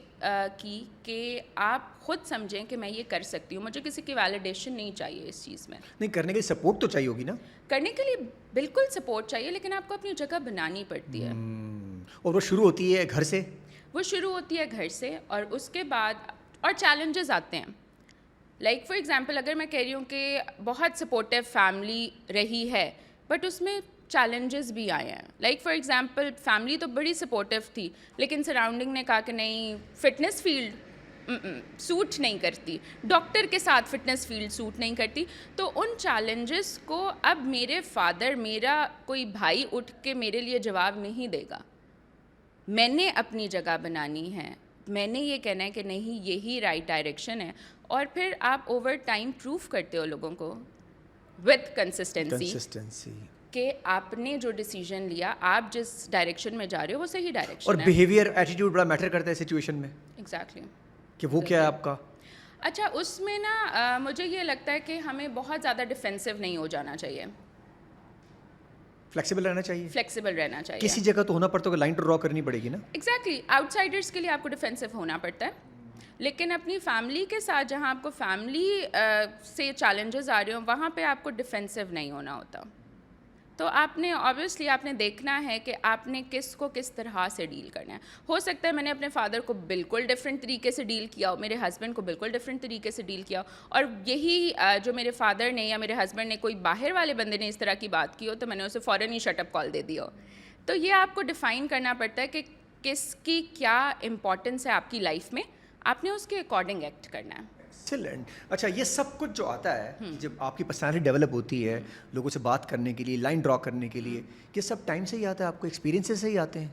کی کہ آپ خود سمجھیں کہ میں یہ کر سکتی ہوں, مجھے کسی کی ویلیڈیشن نہیں چاہیے اس چیز میں. نہیں, کرنے کے لیے سپورٹ تو چاہیے ہوگی نا. کرنے کے لیے بالکل سپورٹ چاہیے, لیکن آپ کو اپنی جگہ بنانی پڑتی ہے. اور وہ شروع ہوتی ہے گھر سے. وہ شروع ہوتی ہے گھر سے, اور اس کے بعد اور چیلنجز آتے ہیں. لائک فار ایگزامپل, اگر میں کہہ رہی ہوں کہ بہت سپورٹیو فیملی رہی ہے, بٹ اس میں چیلنجز بھی آئے ہیں. لائک فار ایگزامپل, فیملی تو بڑی سپورٹیو تھی, لیکن سراؤنڈنگ نے کہا کہ نہیں, فٹنس فیلڈ سوٹ نہیں کرتی, ڈاکٹر کے ساتھ فٹنس فیلڈ سوٹ نہیں کرتی. تو ان چیلنجز کو اب میرے فادر, میرا کوئی بھائی اٹھ کے میرے لیے جواب نہیں دے گا. میں نے اپنی جگہ بنانی ہے, میں نے یہ کہنا ہے کہ نہیں یہی رائٹ ڈائریکشن ہے. اور پھر آپ اوور ٹائم پروف کرتے ہو لوگوں کو وتھ کنسسٹنسی کہ آپ نے جو ڈیسیژن لیا, آپ جس ڈائریکشن میں جا رہے ہو وہ صحیح ڈائریکشن ہے. اور بیہیویئر, ایٹیٹیوڈ بڑا میٹر کرتا ہے سچویشن میں. ایگزیکٹلی, کہ وہ کیا ہے آپ کا. اچھا اس میں نا مجھے یہ لگتا ہے کہ ہمیں بہت زیادہ ڈیفینسو نہیں ہو جانا چاہیے, فلیکسیبل رہنا چاہیے. فلیکسیبل رہنا چاہیے. کسی جگہ تو ہونا پڑتا ہے, لائن ٹو ڈرا کرنی پڑے گی نا. ایگزیکٹلی, آؤٹ سائڈرس کے لیے آپ کو ڈیفینسو ہونا پڑتا ہے, لیکن اپنی فیملی کے ساتھ جہاں آپ کو فیملی سے چیلنجز آ رہے ہوں وہاں پہ آپ کو ڈیفینسو نہیں ہونا ہوتا. تو آپ نے آبویسلی آپ نے دیکھنا ہے کہ آپ نے کس کو کس طرح سے ڈیل کرنا ہے. ہو سکتا ہے میں نے اپنے فادر کو بالکل ڈفرینٹ طریقے سے ڈیل کیا ہو, میرے ہسبینڈ کو بالکل ڈفرینٹ طریقے سے ڈیل کیا ہو, اور یہی جو میرے فادر نے یا میرے ہسبینڈ نے کوئی باہر والے بندے نے اس طرح کی بات کی ہو تو میں نے اسے فوراً ہی شٹ اپ کال دے دی ہو. تو یہ آپ کو ڈیفائن کرنا پڑتا ہے کہ کس کی کیا امپورٹنس ہے آپ کی لائف میں, آپ نے اس کے اکارڈنگ ایکٹ کرنا ہے. ایکسلنٹ. اچھا, یہ سب کچھ جو آتا ہے جب آپ کی پرسنالٹی ڈیولپ ہوتی ہے, لوگوں سے بات کرنے کے لیے, لائن ڈرا کرنے کے لیے, یہ سب ٹائم سے ہی آتا ہے, آپ کو ایکسپیرینس سے ہی آتے ہیں؟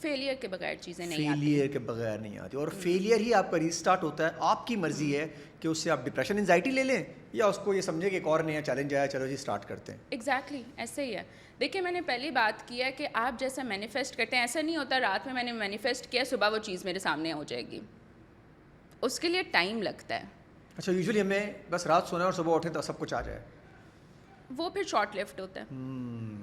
فیلئر کے بغیر چیزیں نہیں آتی. فیلئر کے بغیر نہیں آتی, اور فیلئر ہی آپ کا ریسٹارٹ ہوتا ہے. آپ کی مرضی ہے کہ اس سے آپ ڈپریشن, انزائٹی لے لیں, یا اس کو یہ سمجھیں کہ ایک اور نیا چیلنج آیا, چلو جی اسٹارٹ کرتے ہیں. ایگزیکٹلی ایسے ہی ہے. دیکھیے میں نے پہلی بات کی ہے کہ آپ جیسا مینیفیسٹ کرتے ہیں, ایسا نہیں ہوتا رات میں نے مینیفیسٹ کیا صبح وہ چیز میرے سامنے ہو جائے گی, اس کے لیے ٹائم لگتا ہے. اچھا, یوزلی ہمیں بس رات سونا اور صبح اٹھیں تو سب کچھ آ جائے. وہ پھر شارٹ لیفٹ ہوتا ہے,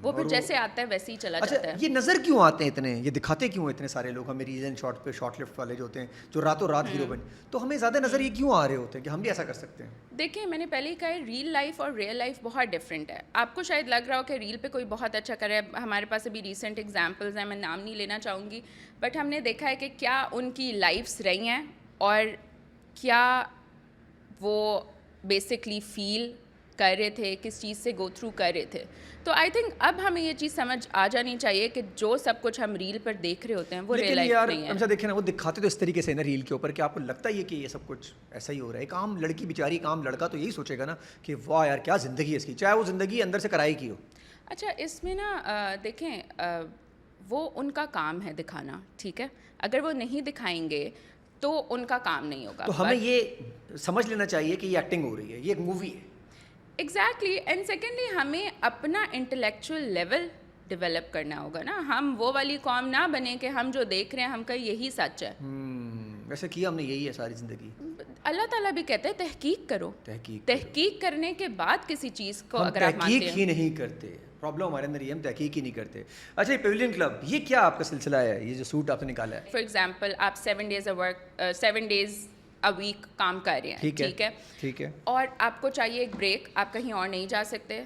وہ پھر جیسے آتا ہے ویسے ہی چلا جاتا ہے. اچھا, یہ نظر کیوں آتے ہیں اتنے, یہ دکھاتے کیوں اتنے سارے لوگ ہمیں ریزن شارٹ پہ, شارٹ لفٹ والے جو ہوتے ہیں جو راتوں رات ہیرو بن, تو ہمیں زیادہ نظر یہ کیوں آ رہے ہوتے ہیں کہ ہم بھی ایسا کر سکتے ہیں؟ دیکھیں میں نے پہلے ہی کہا ہے, ریل لائف اور ریئل لائف بہت ڈفرینٹ ہے. آپ کو شاید لگ رہا ہو کہ ریل پہ کوئی بہت اچھا کرے, ہمارے پاس ابھی ریسنٹ ایگزامپلز ہیں, میں نام نہیں لینا چاہوں گی, بٹ ہم نے دیکھا ہے کہ کیا ان کی لائفس رہی ہیں اور کیا وہ بیسکلی فیل کر رہے تھے, کس چیز سے گو تھرو کر رہے تھے. تو آئی تھنک اب ہمیں یہ چیز سمجھ آ جانی چاہیے کہ جو سب کچھ ہم ریل پر دیکھ رہے ہوتے ہیں وہ ریئل لائف نہیں ہے. ہم سے دیکھیں نا, وہ دکھاتے تو اس طریقے سے نا ریل کے اوپر کہ آپ کو لگتا ہی ہے کہ یہ سب کچھ ایسا ہی ہو رہا ہے. ایک عام لڑکی بیچاری, ایک عام لڑکا تو یہی سوچے گا نا کہ واہ یار کیا زندگی ہے اس کی, چاہے وہ زندگی اندر سے کرائی کی ہو. اچھا اس میں نا دیکھیں وہ ان کا کام ہے دکھانا, ٹھیک ہے, اگر وہ نہیں دکھائیں گے تو ان کا کام نہیں ہوگا. تو ہمیں یہ سمجھ لینا چاہیے کہ یہ ایکٹنگ ہو رہی ہے, یہ ایک مووی ہے. ایگزیکٹلی. اینڈ سیکنڈلی ہمیں اپنا انٹلیکچوئل لیول ڈیولپ کرنا ہوگا نا. ہم وہ والی قوم نہ بنے کہ ہم جو دیکھ رہے ہیں ہم کا یہی سچ ہے. ویسے کیا ہم نے یہی ہے ساری زندگی. اللہ تعالیٰ بھی کہتے ہیں تحقیق کرو. تحقیق کرنے کے بعد کسی چیز کو اگر آپ مانتے ہیں. تحقیق ہی نہیں کرتے, پرابلم ہمارے اندر یہ, ہم تحقیق ہی نہیں کرتے. اچھا یہ پیویلین کلب, یہ کیا آپ کا سلسلہ ہے, یہ جو سوٹ آپ نے نکالا ہے؟ فار ایگزامپل آپ 7 days a week کام کر رہے ہیں, ٹھیک ہے, اور آپ کو چاہیے ایک بریک, آپ کہیں اور نہیں جا سکتے,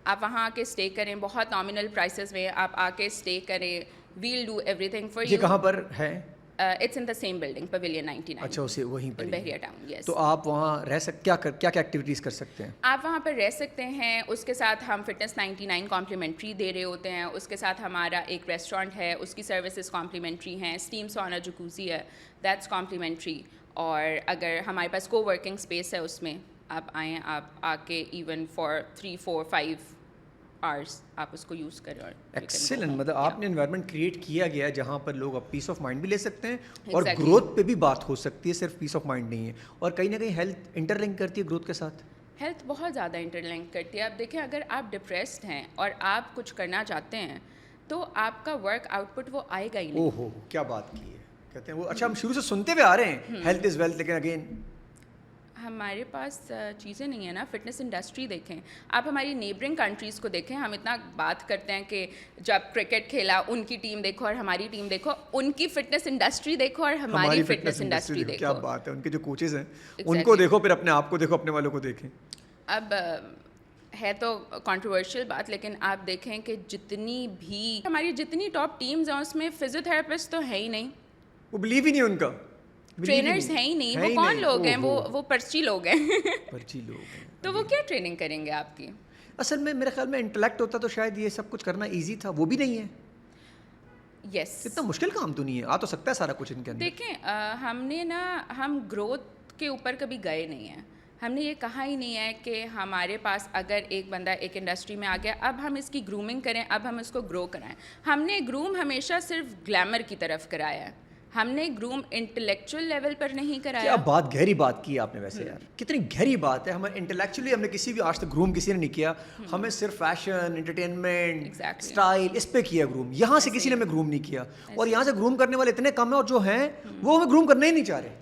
آپ وہاں آ کے اسٹے کریں, بہت نامنل پرائسز میں آپ آ کے اسٹے کریں, we'll do everything for you. یہ کہاں پر ہے؟ It's in the same building, pavilion 99. اچھا اسے وہیں پر بحریہ ٹاؤن. یس. تو آپ وہاں رہ کیا کیا ایکٹیویٹیز کر سکتے ہیں؟ آپ وہاں پر رہ سکتے ہیں, اس کے ساتھ ہم فٹنس 99 کمپلیمنٹری دے رہے ہوتے ہیں, اس کے ساتھ ہمارا ایک ریسٹورینٹ ہے, اس کی سروسز کمپلیمنٹری ہیں, اسٹیم سونا جکوزی ہے, دیٹس کمپلیمنٹری. اور اگر ہمارے پاس کو ورکنگ اسپیس ہے اس میں آپ آئیں, آپ آ کے ایون فار 3, 4, 5 hours آپ اس کو یوز کریں. ایکسلنٹ. مطلب آپ نے انوائرمنٹ کریٹ کیا گیا جہاں پر لوگ اب پیس آف مائنڈ بھی لے سکتے ہیں اور گروتھ پہ بھی بات ہو سکتی ہے, صرف پیس آف مائنڈ نہیں ہے. اور کہیں نہ کہیں ہیلتھ انٹر لنک کرتی ہے گروتھ کے ساتھ. ہیلتھ بہت زیادہ انٹر لنک کرتی ہے. آپ دیکھیں اگر آپ ڈپریسڈ ہیں اور آپ کچھ کرنا چاہتے ہیں تو آپ کا ورک آؤٹ پٹ وہ آئے گا ہی نہیں. اوہ کیا بات کی ہے, کہتے ہیں وہ. اچھا ہم شروع سے سنتے ہوئے آ رہے ہیں ہیلتھ از ویلتھ, لیکن اگین ہمارے پاس چیزیں نہیں ہیں نا. فٹنس انڈسٹری دیکھیں آپ, ہماری نیبرنگ کنٹریز کو دیکھیں. ہم اتنا بات کرتے ہیں کہ جب کرکٹ کھیلا ان کی ٹیم دیکھو اور ہماری ٹیم دیکھو, ان کی فٹنس انڈسٹری دیکھو اور ہماری فٹنس انڈسٹری دیکھو. کیا بات ہے, ان کے جو کوچز ہیں ان کو دیکھو, پھر اپنے آپ کو دیکھو, اپنے والوں کو دیکھیں. اب ہے تو کنٹروورشل بات, لیکن آپ دیکھیں کہ جتنی بھی ہماری جتنی ٹاپ ٹیمز ہیں اس میں فزیو تھراپسٹ تو ہے ہی نہیں. وہ بلیو ہی نہیں ان کا, ٹرینرز ہیں ہی نہیں. وہ کون لوگ ہیں, وہ پرچی لوگ ہیں. پرچی لوگ ہیں تو وہ کیا ٹریننگ کریں گے آپ کی. اصل میں میرے خیال میں انٹلیکٹ ہوتا تو شاید یہ سب کچھ کرنا ایزی تھا, وہ بھی نہیں ہے. یس. اتنا مشکل کام تو نہیں ہے, آ تو سکتا ہے سارا کچھ ان کے اندر. دیکھیں ہم نے نا, ہم گروتھ کے اوپر کبھی گئے نہیں ہیں. ہم نے یہ کہا ہی نہیں ہے کہ ہمارے پاس اگر ایک بندہ ایک انڈسٹری میں آ گیا اب ہم اس کی گرومنگ کریں, اب ہم اس کو گرو کرائیں. ہم نے گروم ہمیشہ صرف گلیمر کی طرف کرایا ہے, ہم نے گروم انٹلیکچوئل لیول پر نہیں کرایا. کیا بات, گہری بات کی آپ نے ویسے یار, کتنی گہری بات ہے. ہمیں انٹلیکچولی ہم نے کسی بھی آج تک گروم کسی نے نہیں کیا, ہمیں صرف فیشن, انٹرٹینمنٹ, اسٹائل, اس پہ کیا گروم. یہاں سے کسی نے ہمیں گروم نہیں کیا, اور یہاں سے گروم کرنے والے اتنے کم ہیں, اور جو ہیں وہ ہمیں گروم کرنا ہی نہیں چاہ رہے.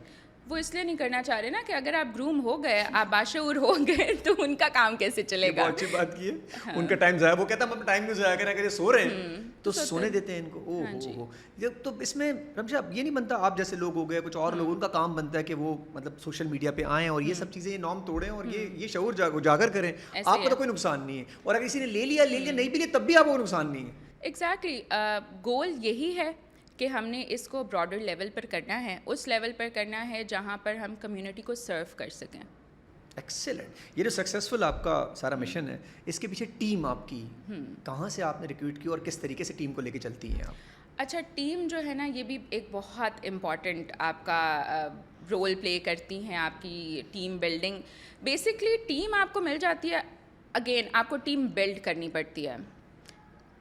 وہ اس لیے نہیں کرنا چاہ رہے نا کہ اگر آپ گروم ہو گئے, آپ باشعور ہو گئے, تو ان کا کام کیسے چلے گا. بہت اچھی بات کی ہے. ان کا ٹائم ضائع, وہ کہتا ہے ہم ٹائم کیوں ضائع کریں, اگر یہ سو رہے ہیں تو سونے دیتے ہیں ان کو. اوہ تو اس میں رمشا یہ نہیں بنتا, آپ جیسے لوگ ہو گئے, کچھ اور لوگ, ان کا کام بنتا ہے کہ وہ مطلب سوشل میڈیا پہ آئیں اور یہ سب چیزیں, یہ نارم توڑیں اور یہ شعور اجاگر کریں. آپ کو تو کوئی نقصان نہیں ہے, اور اگر کسی نے لے لیا نہیں بھی لیا تب بھی آپ کو نقصان نہیں ہے. ایگزیکٹلی. گول یہی ہے کہ ہم نے اس کو براڈر لیول پر کرنا ہے, اس لیول پر کرنا ہے جہاں پر ہم کمیونٹی کو سرو کر سکیں. ایکسلنٹ. یہ جو سکسیزفل آپ کا سارا مشن ہے, اس کے پیچھے ٹیم آپ کی کہاں سے آپ نے ریکروٹ کی اور کس طریقے سے ٹیم کو لے کے چلتی ہیں آپ؟ اچھا ٹیم جو ہے نا, یہ بھی ایک بہت امپورٹنٹ آپ کا رول پلے کرتی ہیں, آپ کی ٹیم بلڈنگ. بیسکلی ٹیم آپ کو مل جاتی ہے, اگین آپ کو ٹیم بلڈ کرنی پڑتی ہے,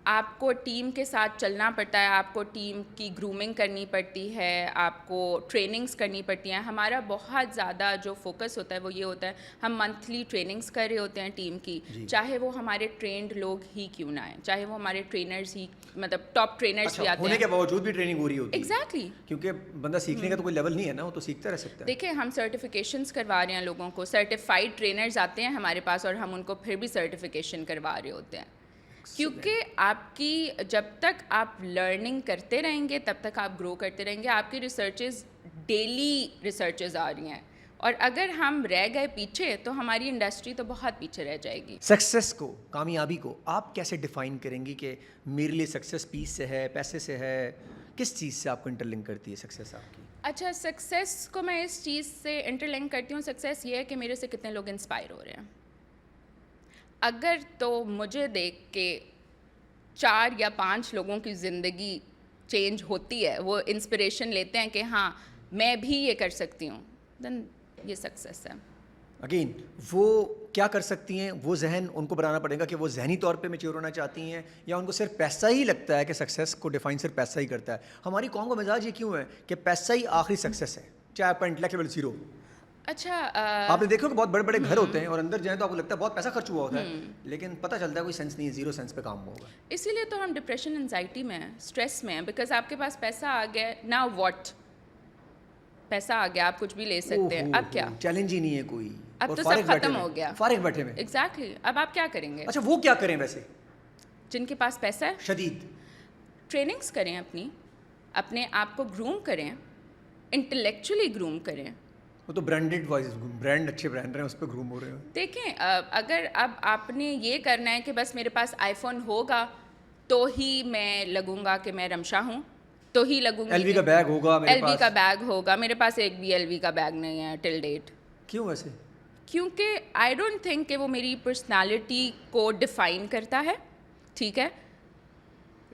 آپ کو ٹیم کے ساتھ چلنا پڑتا ہے, آپ کو ٹیم کی گرومنگ کرنی پڑتی ہے, آپ کو ٹریننگز کرنی پڑتی ہیں. ہمارا بہت زیادہ جو فوکس ہوتا ہے وہ یہ ہوتا ہے, ہم منتھلی ٹریننگز کر رہے ہوتے ہیں ٹیم کی, چاہے وہ ہمارے ٹرینڈ لوگ ہی کیوں نہ آئیں, چاہے وہ ہمارے ٹرینرز ہی, مطلب ٹاپ ٹرینرز بھی آتے ہیں. ہونے کے باوجود بھی ٹریننگ ہو رہی ہوتی ہے. ایگزیکٹلی. کیونکہ بندہ سیکھنے کا تو کوئی لیول نہیں ہے نا, وہ تو سیکھتا رہ سکتا ہے. دیکھیں ہم سرٹیفیکیشنز کروا رہے ہیں لوگوں کو, سرٹیفائڈ ٹرینرز آتے ہیں ہمارے پاس اور ہم ان کو پھر بھی سرٹیفیکیشن کروا رہے ہوتے ہیں. کیونکہ آپ کی جب تک آپ لرننگ کرتے رہیں گے تب تک آپ گرو کرتے رہیں گے. آپ کی ریسرچز ڈیلی ریسرچز آ رہی ہیں, اور اگر ہم رہ گئے پیچھے تو ہماری انڈسٹری تو بہت پیچھے رہ جائے گی. سکسیس کو, کامیابی کو آپ کیسے ڈیفائن کریں گی کہ میرے لیے سکسیس پیس سے ہے, پیسے سے ہے, کس چیز سے آپ کو انٹر لنک کرتی ہے سکسیس آپ کی؟ اچھا سکسیس کو میں اس چیز سے انٹر لنک کرتی ہوں, سکسیس یہ ہے کہ میرے سے کتنے لوگ انسپائر ہو رہے ہیں. اگر تو مجھے دیکھ کے 4 یا 5 لوگوں کی زندگی چینج ہوتی ہے, وہ انسپریشن لیتے ہیں کہ ہاں میں بھی یہ کر سکتی ہوں, دین یہ سکسیس ہے. اگین وہ کیا کر سکتی ہیں, وہ ذہن ان کو بنانا پڑے گا کہ وہ ذہنی طور پہ میچور ہونا چاہتی ہیں, یا ان کو صرف پیسہ ہی لگتا ہے کہ سکسیس کو ڈیفائن صرف پیسہ ہی کرتا ہے. ہماری قوم کا مزاج یہ کیوں ہے کہ پیسہ ہی آخری سکسیس ہے, چاہے آپ کا انٹلیکٹ لیول زیرو. اچھا آپ نے دیکھو کہ بہت بڑے بڑے گھر ہوتے ہیں اور اندر جائیں تو آپ کو لگتا ہے بہت پیسہ خرچ ہوا ہوتا ہے, لیکن پتہ چلتا ہے کوئی سینس نہیں ہے, زیرو سینس پہ کام ہوگا. اسی لیے تو ہم ڈپریشن انزائٹی میں ہیں, اسٹریس میں ہیں, بیکاز آپ کے پاس پیسہ آ گیا نا, واٹ, پیسہ آ گیا, آپ کچھ بھی لے سکتے ہیں, اب کیا, چیلنج ہی نہیں ہے کوئی, اب تو سب ختم ہو گیا, فارغ بیٹھے ہوئے. ایگزیکٹلی, اب آپ کیا کریں گے؟ اچھا وہ کیا کریں ویسے؟ جن کے پاس پیسہ ہے شدید ٹریننگس کریں, اپنے آپ کو گروم کریں, انٹلیکچولی گروم کریں. وہ تو برانڈیڈ وائز برانڈ, اچھے برانڈ ہیں, اس پہ گروم ہو رہے ہیں. دیکھیں اگر اب آپ نے یہ کرنا ہے کہ بس میرے پاس آئی فون ہوگا تو ہی میں لگوں گا کہ میں رمشا ہوں, تو ہی لگوں گا, ایل وی کا بیگ ہوگا میرے ایل وی کا بیگ ہوگا, میرے پاس ایک بھی ایل وی کا بیگ نہیں ہے ٹل ڈیٹ. کیوں ویسے؟ کیونکہ آئی ڈونٹ تھنک کہ وہ میری پرسنالٹی کو ڈیفائن کرتا ہے. ٹھیک ہے,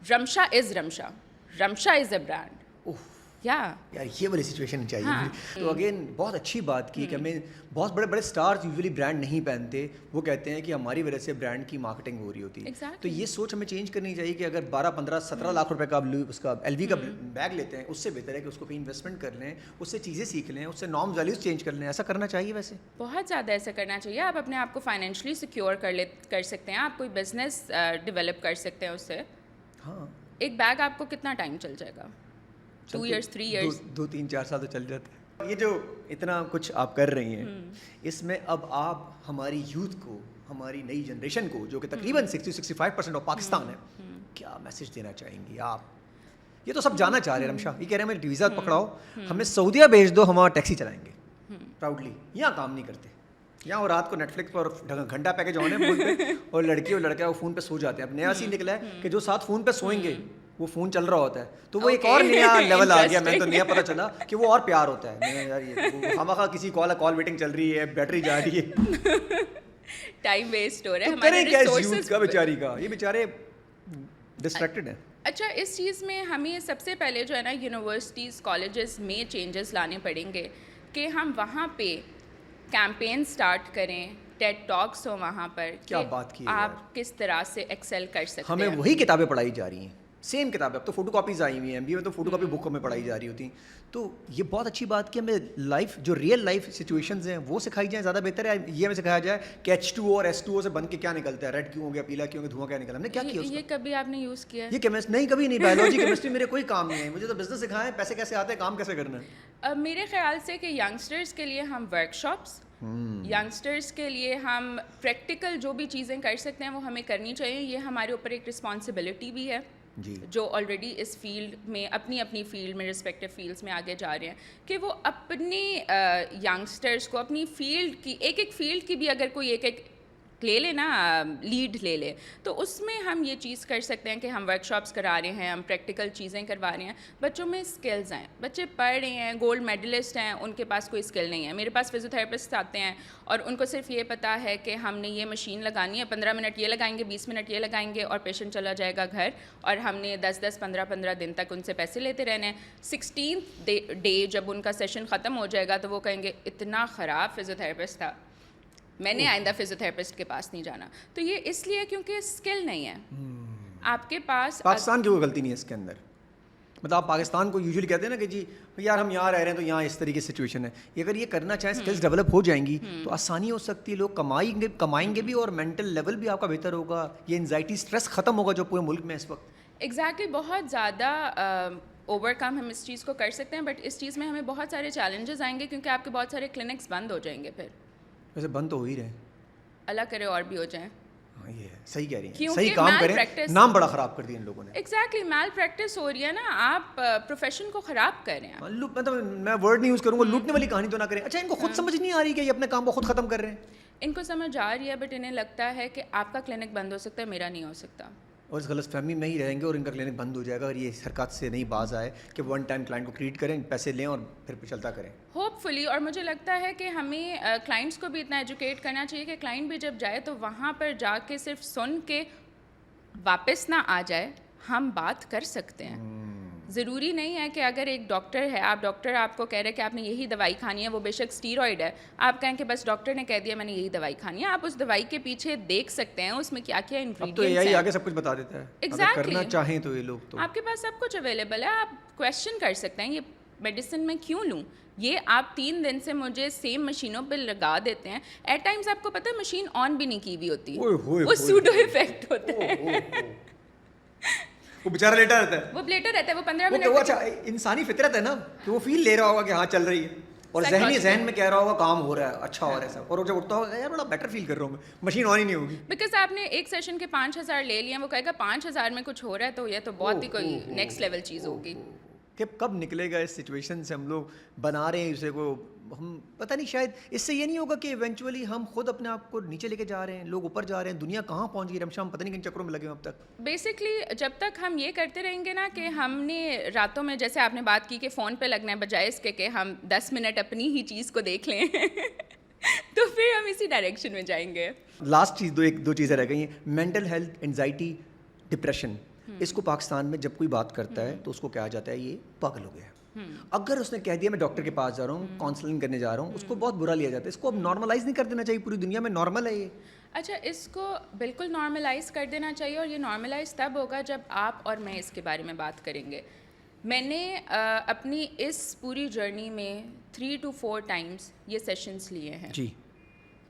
Rimsha is Rimsha, Rimsha is a brand. یار یہ والی سچویشن چاہیے. تو اگین بہت اچھی بات کی کہ ہمیں بہت بڑے بڑے اسٹارز یوزلی برانڈ نہیں پہنتے, وہ کہتے ہیں کہ ہماری وجہ سے برانڈ کی مارکیٹنگ ہو رہی ہوتی ہے. تو یہ سوچ ہمیں چینج کرنی چاہیے کہ اگر 12 15 17 لاکھ روپے کا اس کا ایل وی کا بیگ لیتے ہیں, اس سے بہتر ہے کہ اس کو کہیں انویسٹمنٹ کر لیں, اس سے چیزیں سیکھ لیں, اس سے نارمز ویلیوز چینج کر لیں. ایسا کرنا چاہیے ویسے, بہت زیادہ ایسا کرنا چاہیے. آپ اپنے آپ کو فائنینشلی سیکیور کر سکتے ہیں, آپ کوئی بزنس ڈیولپ کر سکتے ہیں اس سے. ہاں ایک بیگ آپ کو کتنا ٹائم چل جائے گا؟ 2 years 3 years, 2 3 4 سال تو چل جاتے ہیں. یہ جو اتنا کچھ آپ کر رہی ہیں, اس میں اب آپ ہماری یوتھ کو, ہماری نئی جنریشن کو, جو کہ تقریباً 60-65% آف پاکستان ہے, کیا میسج دینا چاہیں گی آپ؟ یہ تو سب جانا چاہ رہے ہیں رمشا, یہ کہہ رہے ہیں ہمیں ویزا پکڑاؤ, ہمیں سعودیہ بھیج دو, ہم ٹیکسی چلائیں گے پراؤڈلی. یہاں کام نہیں کرتے, یہاں وہ رات کو نیٹ فلکس پر گھنٹہ پیکج آن ہے فون پہ, اور لڑکی اور لڑکا وہ فون پہ سو جاتے ہیں. اب نیا سین نکلا ہے کہ جو ساتھ فون پہ سوئیں گے وہ فون چل رہا ہوتا ہے, تو وہ ایک اور نیا لیول آ گیا. میں تو نیا پتہ چلا کہ وہ اور پیار ہوتا ہے. یار یہ خامخواہ کسی کال ویٹنگ چل رہی ہے, بیٹری جا رہی ہے, ٹائم ویسٹ ہو رہا ہے. ہمارے ریسورسز کا بیچاری کا, یہ بیچارے ڈسٹریکٹڈ ہیں. اچھا, اس چیز میں ہمیں سب سے پہلے جو ہے نا یونیورسٹیز کالجز میں چینجز لانے پڑیں گے کہ ہم وہاں پہ کیمپین سٹارٹ کریں, ٹیڈ ٹاکس ہو وہاں پر. کیا بات کی, آپ کس طرح سے ایکسل کر سکتے ہیں. ہمیں وہی کتابیں پڑھائی جا رہی ہیں, سیم کتابیں. اب تو فوٹو کاپیز آئی ہوئی ہیں, MBA میں تو فوٹو کاپی بک ہمیں پڑھائی جا رہی ہوتی ہیں. تو یہ بہت اچھی بات کہ ہمیں لائف, جو ریئل لائف سچویشنز ہیں وہ سکھائی جائیں, زیادہ بہتر ہے. یہ ہمیں سکھایا جائے کہ H2O اور S2O سے بن کے کیا نکلتا ہے, ریڈ کیوں ہو گیا, پیلا کیوں ہو گیا, دھواں کیا نکلا, ہم نے کیا کیا. یہ کبھی آپ نے یوز کیا ہے؟ یہ کیمسٹری نہیں, کبھی نہیں. بایولوجی کیمسٹری میرے کوئی کام نہیں ہے. مجھے تو بزنس سکھائیں, پیسے کیسے آتے ہیں, کام کیسے کرنا ہے. میرے خیال سے کہ ینگسٹرز کے لیے ہم ورک شاپس, ینگسٹرز کے لیے ہم پریکٹیکل جو بھی چیزیں کر سکتے ہیں وہ ہمیں کرنی چاہیے. یہ ہمارے اوپر ایک رسپانسبلٹی بھی ہے جو آلریڈی اس فیلڈ میں اپنی فیلڈ میں رسپیکٹیو فیلڈس میں آگے جا رہے ہیں, کہ وہ اپنے ینگسٹرز کو اپنی فیلڈ کی ایک فیلڈ کی بھی اگر کوئی ایک لے لے نا, لیڈ لے لے, تو اس میں ہم یہ چیز کر سکتے ہیں کہ ہم ورک شاپس کرا رہے ہیں, ہم پریکٹیکل چیزیں کروا رہے ہیں. بچوں میں اسکلز ہیں, بچے پڑھ رہے ہیں, گولڈ میڈلسٹ ہیں, ان کے پاس کوئی اسکل نہیں ہے. میرے پاس فزیوتھراپسٹ آتے ہیں اور ان کو صرف یہ پتہ ہے کہ ہم نے یہ مشین لگانی ہے, 15 منٹ یہ لگائیں گے, 20 منٹ یہ لگائیں گے, اور پیشنٹ چلا جائے گا گھر, اور ہم نے 10 15 دن تک ان سے پیسے لیتے رہنے ہیں. 16th ڈے جب ان کا سیشن ختم ہو جائے گا تو وہ کہیں گے اتنا خراب فزیوتھراپسٹ تھا, میں نے آئندہ فزیوتھراپسٹ کے پاس نہیں جانا. تو یہ اس لیے کیونکہ اسکل نہیں ہے آپ کے پاس. پاکستان کی کوئی غلطی نہیں ہے اس کے اندر. مطلب آپ پاکستان کو یوزلی کہتے ہیں نا کہ جی یار ہم یہاں رہ رہے ہیں تو یہاں اس طریقے کی سچویشن ہے. اگر یہ کرنا چاہیں, اسکلز ڈیولپ ہو جائیں گی تو آسانی ہو سکتی ہے, لوگ کمائیں گے بھی, اور مینٹل لیول بھی آپ کا بہتر ہوگا. یہ انزائٹی اسٹریس ختم ہوگا جو پورے ملک میں اس وقت. ایگزیکٹلی, بہت زیادہ اوور کم ہم اس چیز کو کر سکتے ہیں, بٹ اس چیز میں ہمیں بہت سارے چیلنجز آئیں گے کیونکہ آپ کے بہت سارے کلینکس بند ہو جائیں گے. پھر ویسے بند تو ہو ہی رہے ہیں, اللہ کرے اور بھی ہو جائیں. ہاں یہ صحیح کہہ رہی ہیں, صحیح کام کریں, نام بڑا خراب کر دیا ان لوگوں نے. ایگزیکٹلی, میل پریکٹس ہو رہی ہے نا, آپ پروفیشن کو خراب کر رہے ہیں. مطلب میں ورڈ نہیں یوز کروں گا, لوٹنے والی کہانی تو نہ کریں. اچھا, ان کو خود سمجھ نہیں آ رہی کہ یہ اپنے کام کو خود ختم کر رہے ہیں. ان کو سمجھ آ رہی ہے, بٹ انہیں لگتا ہے کہ آپ کا کلینک بند ہو سکتا ہے, میرا نہیں ہو سکتا. اور اس غلط فہمی میں ہی رہیں گے اور ان کا کلینک بند ہو جائے گا اور یہ حرکات سے نہیں باز آئے کہ ون ٹائم کلائنٹ کو ٹریٹ کریں, پیسے لیں اور پھر چلتا کریں. ہوپ فلی. اور مجھے لگتا ہے کہ ہمیں کلائنٹس کو بھی اتنا ایجوکیٹ کرنا چاہیے کہ کلائنٹ بھی جب جائے تو وہاں پر جا کے صرف سن کے واپس نہ آ جائے, ہم بات کر سکتے ہیں. ضروری نہیں ہے کہ اگر ایک ڈاکٹر ہے, ڈاکٹر آپ کو کہہ رہے کہ آپ نے یہی دوائی کھانی ہے, وہ بے شک اسٹیرائڈ ہے, آپ کہیں کہ بس ڈاکٹر نے کہہ دیا میں نے یہی دوائی کھانی ہے. آپ اس دوائی کے پیچھے دیکھ سکتے ہیں اس میں کیا کیا انگریڈینٹس ہیں. آگے سب کچھ بتا دیتا ہے. ایگزیکٹلی, کرنا چاہیں تو یہ لوگ تو آپ کے پاس سب کچھ اویلیبل ہے. آپ کویشچن کر سکتے ہیں یہ میڈیسن میں کیوں لوں, یہ آپ 3 دن سے مجھے سیم مشینوں پہ لگا دیتے ہیں. ایٹ ٹائمز آپ کو پتہ ہے مشین آن بھی نہیں کی ہوئی ہوتی, وہ سوڈو افیکٹ ہوتا ہے. وہ بیچارہ لیٹا رہتا ہے, وہ لیٹا رہتا ہے, وہ 15 منٹ. اچھا انسانی فطرت ہے نا کہ وہ فیل لے رہا ہوگا کہ ہاں چل رہی ہے, اور ذہن میں کہہ رہا ہوگا کام ہو رہا ہے, اچھا ہو رہا ہے سب, اور جب اٹھتا ہوگا یار بڑا بیٹر فیل کر رہا ہوں میں, مشین آن ہی نہیں ہوگی. بیکاز آپ نے ایک سیشن کے 5000 لے لیے ہیں, وہ کہے گا 5000 میں کچھ ہو رہا ہے تو یہ تو بہت ہی کوئی نیکسٹ لیول چیز ہوگی. کہ کب نکلے گا اس سچویشن سے, ہم لوگ بنا رہے ہیں اسے کو, ہم پتہ نہیں شاید اس سے یہ نہیں ہوگا کہ ایونچولی ہم خود اپنے آپ کو نیچے لے کے جا رہے ہیں, لوگ اوپر جا رہے ہیں, دنیا کہاں پہنچ گئی رمشا, ہم پتہ نہیں کن چکروں میں لگے ہیں اب تک. بیسکلی جب تک ہم یہ کرتے رہیں گے نا کہ ہم نے راتوں میں, جیسے آپ نے بات کی کہ فون پہ لگنا ہے بجائے اس کے کہ ہم 10 منٹ اپنی ہی چیز کو دیکھ لیں تو پھر ہم اسی ڈائریکشن میں جائیں گے. لاسٹ چیز دو چیزیں رہ گئی ہیں, مینٹل ہیلتھ, انزائٹی, ڈپریشن. اس کو پاکستان میں جب کوئی بات کرتا ہے تو اس کو کہا جاتا ہے یہ پاگل ہو گیا. اگر اس نے کہہ دیا میں ڈاکٹر کے پاس جا رہا ہوں, کاؤنسلنگ کرنے جا رہا ہوں, اس کو بہت برا لیا جاتا ہے. اس کو اب نارملائز نہیں کر دینا چاہیے, پوری دنیا میں نارمل ہے یہ. اچھا, اس کو بالکل نارملائز کر دینا چاہیے, اور یہ نارملائز تب ہوگا جب آپ اور میں اس کے بارے میں بات کریں گے. میں نے اپنی اس پوری جرنی میں 3 to 4 ٹائمس یہ سیشنز لیے ہیں. جی,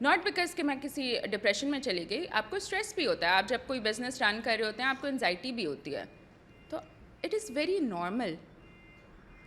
ناٹ بیکاز کہ میں کسی ڈپریشن میں چلی گئی. آپ کو اسٹریس بھی ہوتا ہے, آپ جب کوئی بزنس رن کر رہے ہوتے ہیں آپ کو انزائٹی بھی ہوتی ہے, تو اٹ از ویری نارمل.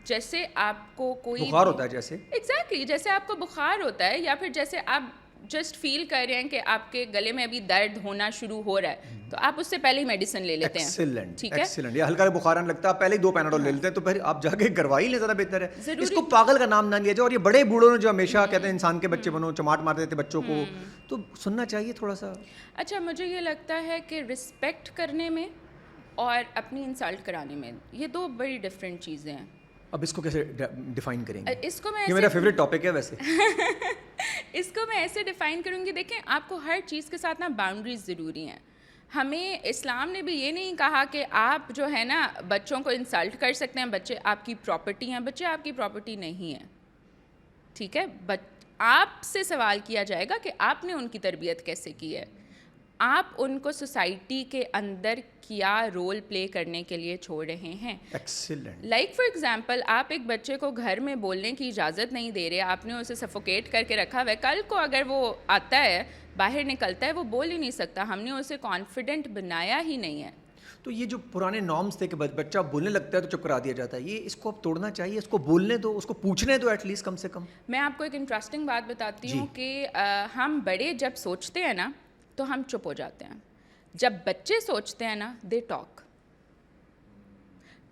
جیسے آپ کو کوئی بخار ہوتا ہے, جیسے ایگزیکٹلی جیسے آپ کو بخار ہوتا ہے, یا پھر جیسے آپ جسٹ فیل کر رہے ہیں کہ آپ کے گلے میں ابھی درد ہونا شروع ہو رہا ہے, تو آپ اس سے پہلے ہی میڈیسن لے لیتے ہیں. ٹھیک ہے, ایکسیلنٹ. یا ہلکا بخار آنے لگتا ہے پہلے ہی 2 پیناڈول لے لیتے ہیں, تو پھر آپ جا کے کروائی لیں, زیادہ بہتر ہے. اس کو پاگل کا نام نہ لیا جائے. اور یہ بڑے بوڑھوں نے جو ہمیشہ کہتے ہیں انسان کے بچے بنو, چماٹ مارتے تھے بچوں کو, تو سننا چاہیے تھوڑا سا. اچھا, مجھے یہ لگتا ہے کہ رسپیکٹ کرنے میں اور اپنی انسلٹ کرانے میں یہ 2 بڑی ڈفرینٹ چیزیں ہیں. اب اس کو کیسے ڈیفائن کریں گے؟ اس کو میں یہ میرا فیوریٹ ٹاپک ہے ویسے. اس کو میں ایسے ڈیفائن کروں گی, دیکھیں آپ کو ہر چیز کے ساتھ نا باؤنڈریز ضروری ہیں. ہمیں اسلام نے بھی یہ نہیں کہا کہ آپ جو ہے نا بچوں کو انسلٹ کر سکتے ہیں, بچے آپ کی پراپرٹی ہیں. بچے آپ کی پراپرٹی نہیں ہیں, ٹھیک ہے. آپ سے سوال کیا جائے گا کہ آپ نے ان کی تربیت کیسے کی ہے, آپ ان کو سوسائٹی کے اندر کیا رول پلے کرنے کے لیے چھوڑ رہے ہیں. ایکسیلنٹ. لائک فار ایگزامپل, آپ ایک بچے کو گھر میں بولنے کی اجازت نہیں دے رہے, آپ نے اسے سفوکیٹ کر کے رکھا ہوا ہے. کل کو اگر وہ آتا ہے, باہر نکلتا ہے, وہ بول ہی نہیں سکتا. ہم نے اسے کانفیڈنٹ بنایا ہی نہیں ہے. تو یہ جو پرانے نارمس تھے کہ بچہ بولنے لگتا ہے تو چپ کرا دیا جاتا ہے, یہ اس کو اب توڑنا چاہیے. اس کو بولنے دو, اس کو پوچھنے دو ایٹ لیسٹ کم سے کم. میں آپ کو ایک انٹرسٹنگ بات بتاتی ہوں کہ ہم بڑے جب سوچتے ہیں نا تو ہم چپ ہو جاتے ہیں. جب بچے سوچتے ہیں نا دے ٹاک.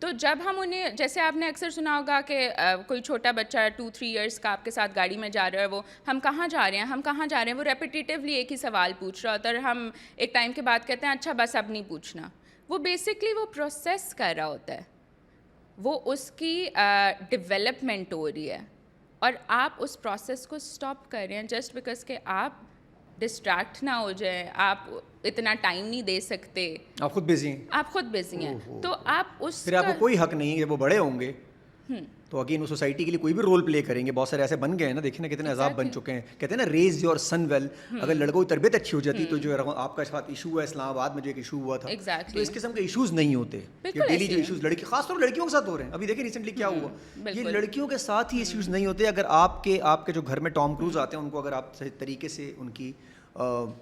تو جب ہم انہیں, جیسے آپ نے اکثر سنا ہوگا کہ کوئی چھوٹا بچہ 2-3 ایئرس کا آپ کے ساتھ گاڑی میں جا رہا ہے, وہ ہم کہاں جا رہے ہیں, ہم کہاں جا رہے ہیں, وہ ریپیٹیٹیولی ایک ہی سوال پوچھ رہا ہوتا ہے, اور ہم ایک ٹائم کے بعد کہتے ہیں اچھا بس اب نہیں پوچھنا. وہ بیسکلی وہ پروسیس کر رہا ہوتا ہے, وہ اس کی ڈیولپمنٹ ہو رہی ہے, اور آپ اس پروسیس کو اسٹاپ کر رہے ہیں جسٹ بیکاز کہ آپ ڈسٹریکٹ نہ ہو جائیں. آپ اتنا ٹائم نہیں دے سکتے, آپ خود بزی ہیں, آپ خود بزی ہیں, تو آپ اس پھر آپ کو کوئی حق نہیں ہے. وہ بڑے ہوں گے تو اگین وہ سوسائٹی کے لیے کوئی بھی رول پلے کریں گے. بہت سارے ایسے بن گئے ہیں نا, دیکھیں نا کتنے عذاب بن چکے ہیں. کہتے ہیں نا ریز یور سن ویل. اگر لڑکوں کی تربیت اچھی ہو جاتی تو جو آپ کا ساتھ ایشو ہے اسلام آباد میں جو ایک ایشو ہوا تھا, تو اس قسم کے ایشوز نہیں ہوتے. یہ ڈیلی جو ایشوز لڑکی, خاص طور لڑکیوں کے ساتھ ہو رہے ہیں, ابھی دیکھیں ریسنٹلی کیا ہوا, یہ لڑکیوں کے ساتھ ہی ایشوز نہیں ہوتے. اگر آپ کے جو گھر میں ٹام کروز آتے ہیں ان کو اگر آپ صحیح طریقے سے ان کی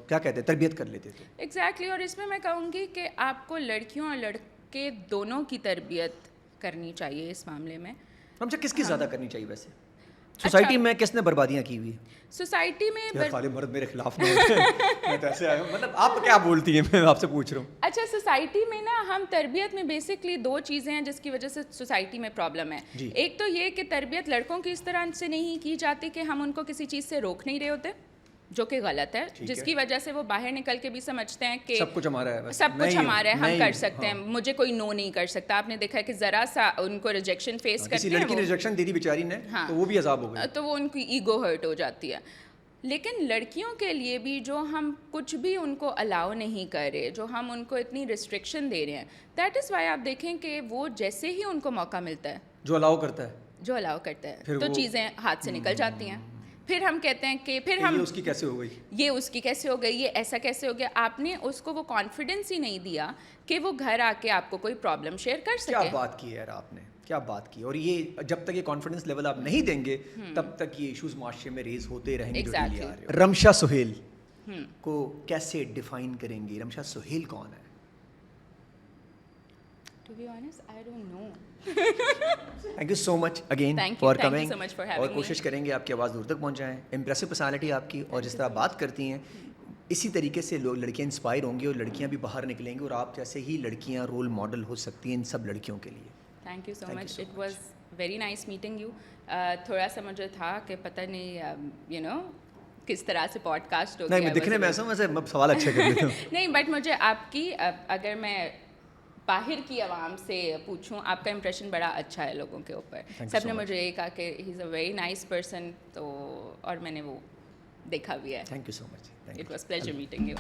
کیا کہتے ہیں تربیت کر لیتے تھے. ایگزیکٹلی. اور اس میں میں کہوں گی کہ آپ کو لڑکیوں اور لڑکے دونوں کی تربیت کرنی چاہیے اس معاملے میں. ہم سے کس کی زیادہ کرنی چاہیے ویسے؟ سوسائٹی میں کس نے بربادیاں کی ہوئی؟ سوسائٹی میں خالی مرد میرے خلاف نہیں ہوتے. میں تو ایسے آیا ہوں, مطلب آپ کیا بولتی ہیں, میں آپ سے پوچھ رہا ہوں. اچھا, سوسائٹی میں نا ہم تربیت میں بیسکلی 2 چیزیں ہیں جس کی وجہ سے سوسائٹی میں پرابلم ہے. ایک تو یہ کہ تربیت لڑکوں کی اس طرح سے نہیں کی جاتی کہ ہم ان کو کسی چیز سے روک نہیں رہے ہوتے. جو کہ غلط ہے, جس کی وجہ سے وہ باہر نکل کے بھی سمجھتے ہیں کہ سب کچھ ہمارا ہے, سب کچھ ہمارا ہے, ہم کر سکتے ہیں, مجھے کوئی نو نہیں کر سکتا. آپ نے دیکھا کہ ذرا سا ان کو ریجیکشن فیس کرتے ہیں, کسی لڑکی نے ریجیکشن دے دی بیچاری نے تو وہ بھی عذاب ہو گئی, تو وہ ان کی ایگو ہرٹ ہو جاتی ہے. لیکن لڑکیوں کے لیے بھی جو ہم کچھ بھی ان کو الاؤ نہیں کر رہے, جو ہم ان کو اتنی ریسٹرکشن دے رہے ہیں, دیٹ از وائی آپ دیکھیں کہ وہ جیسے ہی ان کو موقع ملتا ہے, جو الاؤ کرتا ہے تو چیزیں ہاتھ سے نکل جاتی ہیں. پھر ہم کہتے ہیں کہ پھر ہم اس کی کیسے ہو گئی, یہ اس کی کیسے ہو گئی, یہ ایسا کیسے ہو گیا. آپ نے اس کو وہ کانفیڈینس ہی نہیں دیا کہ وہ گھر آ کے آپ کو کوئی پرابلم شیئر کر سکے. کیا بات کی یار آپ نے, کیا بات کی. اور یہ جب تک یہ کانفیڈنس لیول آپ نہیں دیں گے تب تک یہ ایشوز معاشرے میں ریز ہوتے رہیں گے. رمشا سہیل کو کیسے ڈیفائن کریں گے, رمشا سہیل کون ہے؟ To be honest, I don't know. Thank you so much again for coming, اور کوشش کریں گے آپ کی آواز دور تک پہنچائیں. امپریسو پرسنالٹی آپ کی, اور جس طرح بات کرتی ہیں اسی طریقے سے لوگ لڑکیاں انسپائر ہوں گی اور لڑکیاں بھی باہر نکلیں گی, اور آپ جیسے ہی لڑکیاں رول ماڈل ہو سکتی ہیں ان سب لڑکیوں کے لیے. Thank you so much, it was very nice meeting you. تھوڑا سا مجھے تھا کہ پتہ نہیں یو نو کس طرح سے پوڈ کاسٹ ہوگی. نہیں دکھنے میں ایسا ویسے سوال اچھے کر لیتا ہوں. نہیں بٹ مجھے آپ کی, اگر میں باہر کی عوام سے پوچھوں, آپ کا امپریشن بڑا اچھا ہے لوگوں کے اوپر. سب نے مجھے یہ کہا کہ he is a very nice person, تو اور میں نے وہ دیکھا بھی ہے. Thank you so much, it was pleasure meeting you.